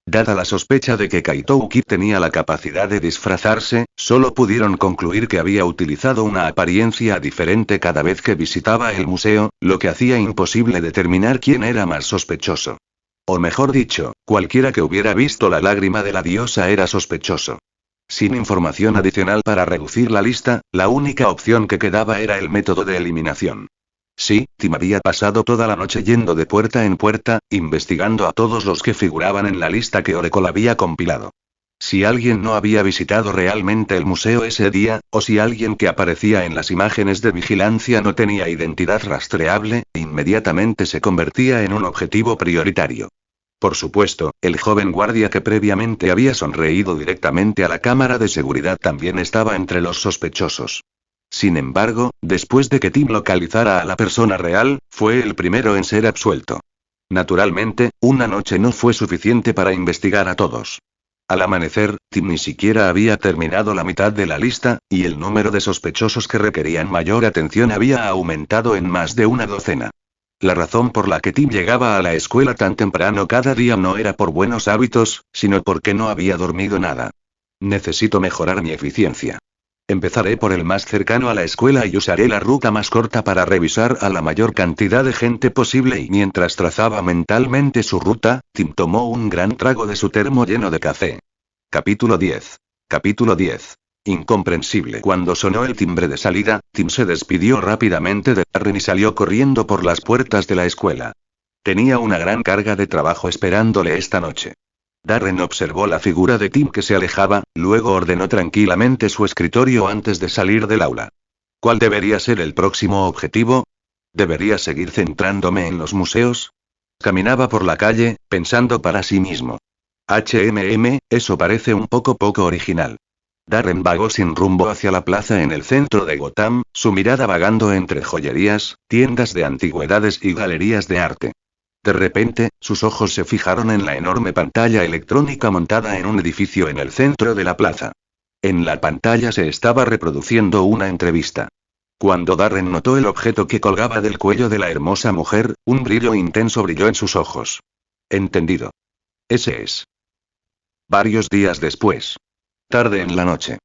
Dada la sospecha de que Kaito Kid tenía la capacidad de disfrazarse, solo pudieron concluir que había utilizado una apariencia diferente cada vez que visitaba el museo, lo que hacía imposible determinar quién era más sospechoso. O mejor dicho, cualquiera que hubiera visto la lágrima de la diosa era sospechoso. Sin información adicional para reducir la lista, la única opción que quedaba era el método de eliminación. Sí, Tim había pasado toda la noche yendo de puerta en puerta, investigando a todos los que figuraban en la lista que Oracle había compilado. Si alguien no había visitado realmente el museo ese día, o si alguien que aparecía en las imágenes de vigilancia no tenía identidad rastreable, inmediatamente se convertía en un objetivo prioritario. Por supuesto, el joven guardia que previamente había sonreído directamente a la cámara de seguridad también estaba entre los sospechosos. Sin embargo, después de que Tim localizara a la persona real, fue el primero en ser absuelto. Naturalmente, una noche no fue suficiente para investigar a todos. Al amanecer, Tim ni siquiera había terminado la mitad de la lista, y el número de sospechosos que requerían mayor atención había aumentado en más de una docena. La razón por la que Tim llegaba a la escuela tan temprano cada día no era por buenos hábitos, sino porque no había dormido nada. Necesito mejorar mi eficiencia. Empezaré por el más cercano a la escuela y usaré la ruta más corta para revisar a la mayor cantidad de gente posible. Y mientras trazaba mentalmente su ruta, Tim tomó un gran trago de su termo lleno de café. Capítulo 10. Capítulo 10. Incomprensible. Cuando sonó el timbre de salida, Tim se despidió rápidamente de Darren y salió corriendo por las puertas de la escuela. Tenía una gran carga de trabajo esperándole esta noche. Darren observó la figura de Tim que se alejaba, luego ordenó tranquilamente su escritorio antes de salir del aula. ¿Cuál debería ser el próximo objetivo? ¿Debería seguir centrándome en los museos? Caminaba por la calle, pensando para sí mismo. Eso parece un poco original. Darren vagó sin rumbo hacia la plaza en el centro de Gotham, su mirada vagando entre joyerías, tiendas de antigüedades y galerías de arte. De repente, sus ojos se fijaron en la enorme pantalla electrónica montada en un edificio en el centro de la plaza. En la pantalla se estaba reproduciendo una entrevista. Cuando Darren notó el objeto que colgaba del cuello de la hermosa mujer, un brillo intenso brilló en sus ojos. Entendido. Ese es. Varios días después. Tarde en la noche.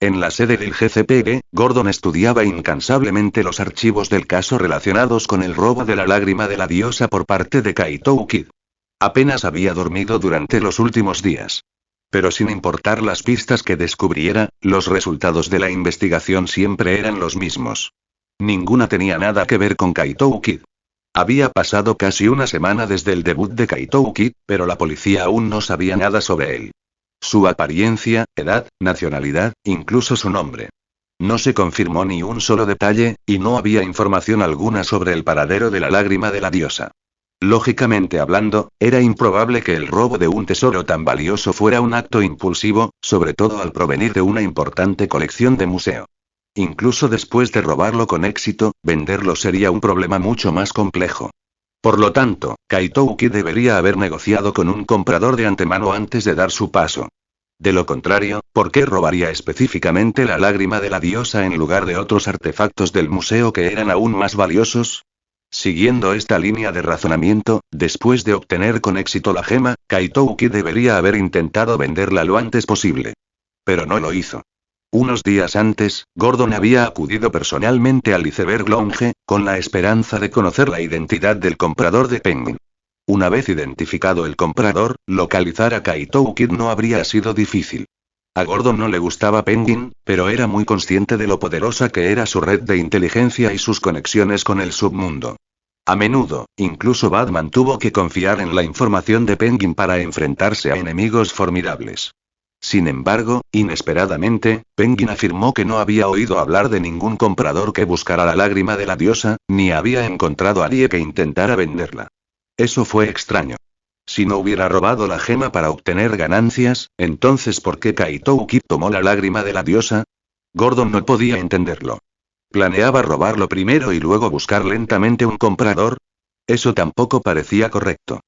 En la sede del GCPD, Gordon estudiaba incansablemente los archivos del caso relacionados con el robo de la lágrima de la diosa por parte de Kaito Kid. Apenas había dormido durante los últimos días. Pero sin importar las pistas que descubriera, los resultados de la investigación siempre eran los mismos. Ninguna tenía nada que ver con Kaito Kid. Había pasado casi una semana desde el debut de Kaito Kid, pero la policía aún no sabía nada sobre él. Su apariencia, edad, nacionalidad, incluso su nombre. No se confirmó ni un solo detalle, y no había información alguna sobre el paradero de la lágrima de la diosa. Lógicamente hablando, era improbable que el robo de un tesoro tan valioso fuera un acto impulsivo, sobre todo al provenir de una importante colección de museo. Incluso después de robarlo con éxito, venderlo sería un problema mucho más complejo. Por lo tanto, Kaito Kid debería haber negociado con un comprador de antemano antes de dar su paso. De lo contrario, ¿por qué robaría específicamente la lágrima de la diosa en lugar de otros artefactos del museo que eran aún más valiosos? Siguiendo esta línea de razonamiento, después de obtener con éxito la gema, Kaito Kid debería haber intentado venderla lo antes posible. Pero no lo hizo. Unos días antes, Gordon había acudido personalmente al Iceberg Lounge, con la esperanza de conocer la identidad del comprador de Penguin. Una vez identificado el comprador, localizar a Kaito Kid no habría sido difícil. A Gordon no le gustaba Penguin, pero era muy consciente de lo poderosa que era su red de inteligencia y sus conexiones con el submundo. A menudo, incluso Batman tuvo que confiar en la información de Penguin para enfrentarse a enemigos formidables. Sin embargo, inesperadamente, Penguin afirmó que no había oído hablar de ningún comprador que buscara la lágrima de la diosa, ni había encontrado a nadie que intentara venderla. Eso fue extraño. Si no hubiera robado la gema para obtener ganancias, entonces ¿por qué Kaito Kid tomó la lágrima de la diosa? Gordon no podía entenderlo. ¿Planeaba robarlo primero y luego buscar lentamente un comprador? Eso tampoco parecía correcto.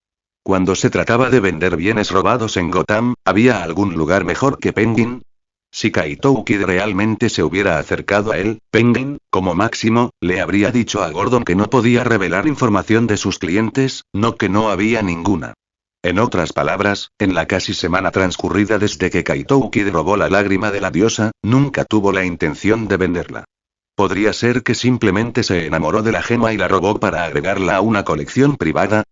Cuando se trataba de vender bienes robados en Gotham, ¿había algún lugar mejor que Penguin? Si Kaito Kid realmente se hubiera acercado a él, Penguin, como máximo, le habría dicho a Gordon que no podía revelar información de sus clientes, no que no había ninguna. En otras palabras, en la casi semana transcurrida desde que Kaito Kid robó la lágrima de la diosa, nunca tuvo la intención de venderla. ¿Podría ser que simplemente se enamoró de la gema y la robó para agregarla a una colección privada?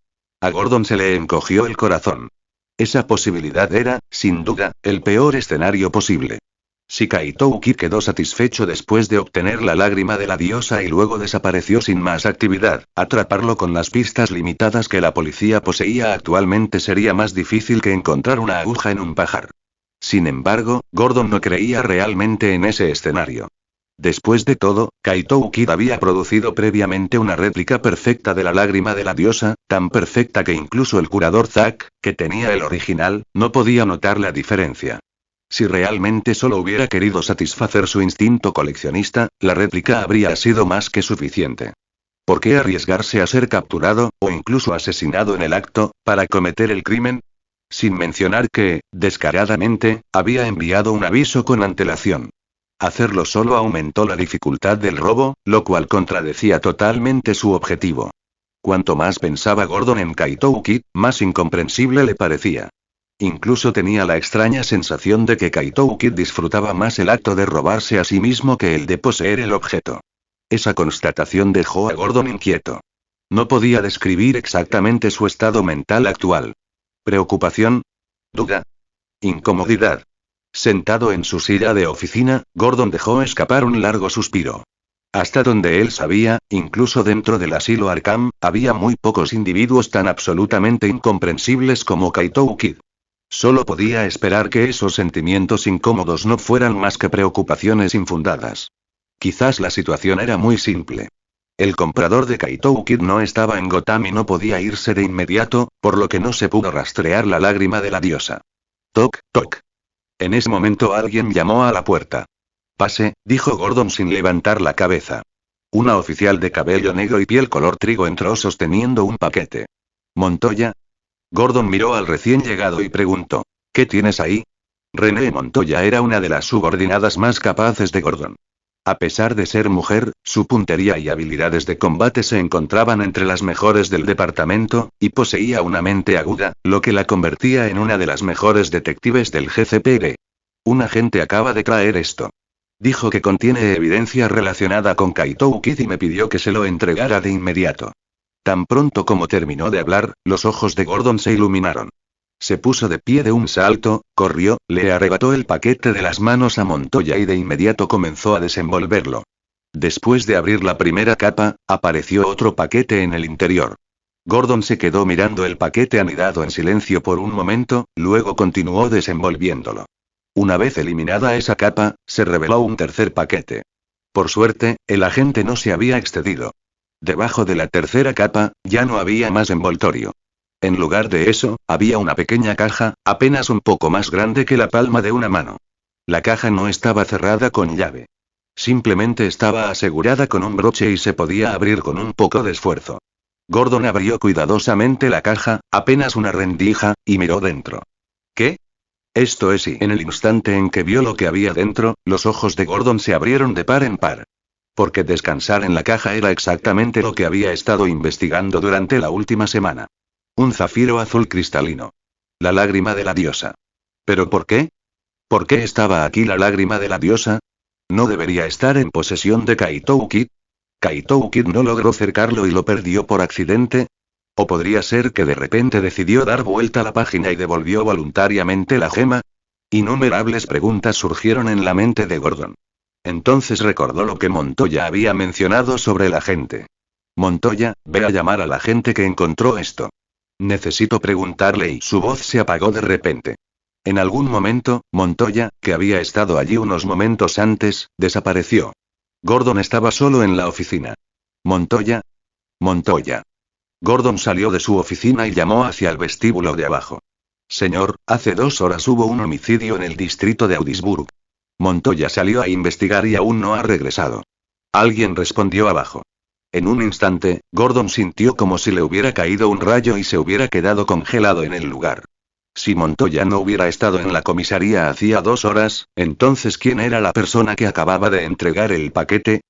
A Gordon se le encogió el corazón. Esa posibilidad era, sin duda, el peor escenario posible. Si Kaito Kid quedó satisfecho después de obtener la lágrima de la diosa y luego desapareció sin más actividad, atraparlo con las pistas limitadas que la policía poseía actualmente sería más difícil que encontrar una aguja en un pajar. Sin embargo, Gordon no creía realmente en ese escenario. Después de todo, Kaito Kid había producido previamente una réplica perfecta de la lágrima de la diosa, tan perfecta que incluso el curador Zack, que tenía el original, no podía notar la diferencia. Si realmente solo hubiera querido satisfacer su instinto coleccionista, la réplica habría sido más que suficiente. ¿Por qué arriesgarse a ser capturado, o incluso asesinado en el acto, para cometer el crimen? Sin mencionar que, descaradamente, había enviado un aviso con antelación. Hacerlo solo aumentó la dificultad del robo, lo cual contradecía totalmente su objetivo. Cuanto más pensaba Gordon en Kaito Kid, más incomprensible le parecía. Incluso tenía la extraña sensación de que Kaito Kid disfrutaba más el acto de robarse a sí mismo que el de poseer el objeto. Esa constatación dejó a Gordon inquieto. No podía describir exactamente su estado mental actual. ¿Preocupación? ¿Duda? ¿Incomodidad? Sentado en su silla de oficina, Gordon dejó escapar un largo suspiro. Hasta donde él sabía, incluso dentro del asilo Arkham, había muy pocos individuos tan absolutamente incomprensibles como Kaito Kid. Solo podía esperar que esos sentimientos incómodos no fueran más que preocupaciones infundadas. Quizás la situación era muy simple. El comprador de Kaito Kid no estaba en Gotham y no podía irse de inmediato, por lo que no se pudo rastrear la lágrima de la diosa. Toc, toc. En ese momento alguien llamó a la puerta. Pase, dijo Gordon sin levantar la cabeza. Una oficial de cabello negro y piel color trigo entró sosteniendo un paquete. ¿Montoya? Gordon miró al recién llegado y preguntó. ¿Qué tienes ahí? Renee Montoya era una de las subordinadas más capaces de Gordon. A pesar de ser mujer, su puntería y habilidades de combate se encontraban entre las mejores del departamento, y poseía una mente aguda, lo que la convertía en una de las mejores detectives del GCPD. Un agente acaba de traer esto. Dijo que contiene evidencia relacionada con Kaito Kid y me pidió que se lo entregara de inmediato. Tan pronto como terminó de hablar, los ojos de Gordon se iluminaron. Se puso de pie de un salto, corrió, le arrebató el paquete de las manos a Montoya y de inmediato comenzó a desenvolverlo. Después de abrir la primera capa, apareció otro paquete en el interior. Gordon se quedó mirando el paquete anidado en silencio por un momento, luego continuó desenvolviéndolo. Una vez eliminada esa capa, se reveló un tercer paquete. Por suerte, el agente no se había excedido. Debajo de la tercera capa, ya no había más envoltorio. En lugar de eso, había una pequeña caja, apenas un poco más grande que la palma de una mano. La caja no estaba cerrada con llave. Simplemente estaba asegurada con un broche y se podía abrir con un poco de esfuerzo. Gordon abrió cuidadosamente la caja, apenas una rendija, y miró dentro. ¿Qué? Esto es y en el instante en que vio lo que había dentro, los ojos de Gordon se abrieron de par en par. Porque descansar en la caja era exactamente lo que había estado investigando durante la última semana. Un zafiro azul cristalino. La lágrima de la diosa. ¿Pero por qué? ¿Por qué estaba aquí la lágrima de la diosa? ¿No debería estar en posesión de Kaito Kid? ¿Kaito Kid no logró cercarlo y lo perdió por accidente? ¿O podría ser que de repente decidió dar vuelta a la página y devolvió voluntariamente la gema? Innumerables preguntas surgieron en la mente de Gordon. Entonces recordó lo que Montoya había mencionado sobre el agente. Montoya, ve a llamar al agente que encontró esto. Necesito preguntarle y su voz se apagó de repente. En algún momento, Montoya, que había estado allí unos momentos antes, desapareció. Gordon estaba solo en la oficina. Montoya. Montoya. Gordon salió de su oficina y llamó hacia el vestíbulo de abajo. Señor, hace 2 horas hubo un homicidio en el distrito de Audisburg. Montoya salió a investigar y aún no ha regresado. Alguien respondió abajo. En un instante, Gordon sintió como si le hubiera caído un rayo y se hubiera quedado congelado en el lugar. Si Montoya no hubiera estado en la comisaría hacía 2 horas, entonces ¿quién era la persona que acababa de entregar el paquete?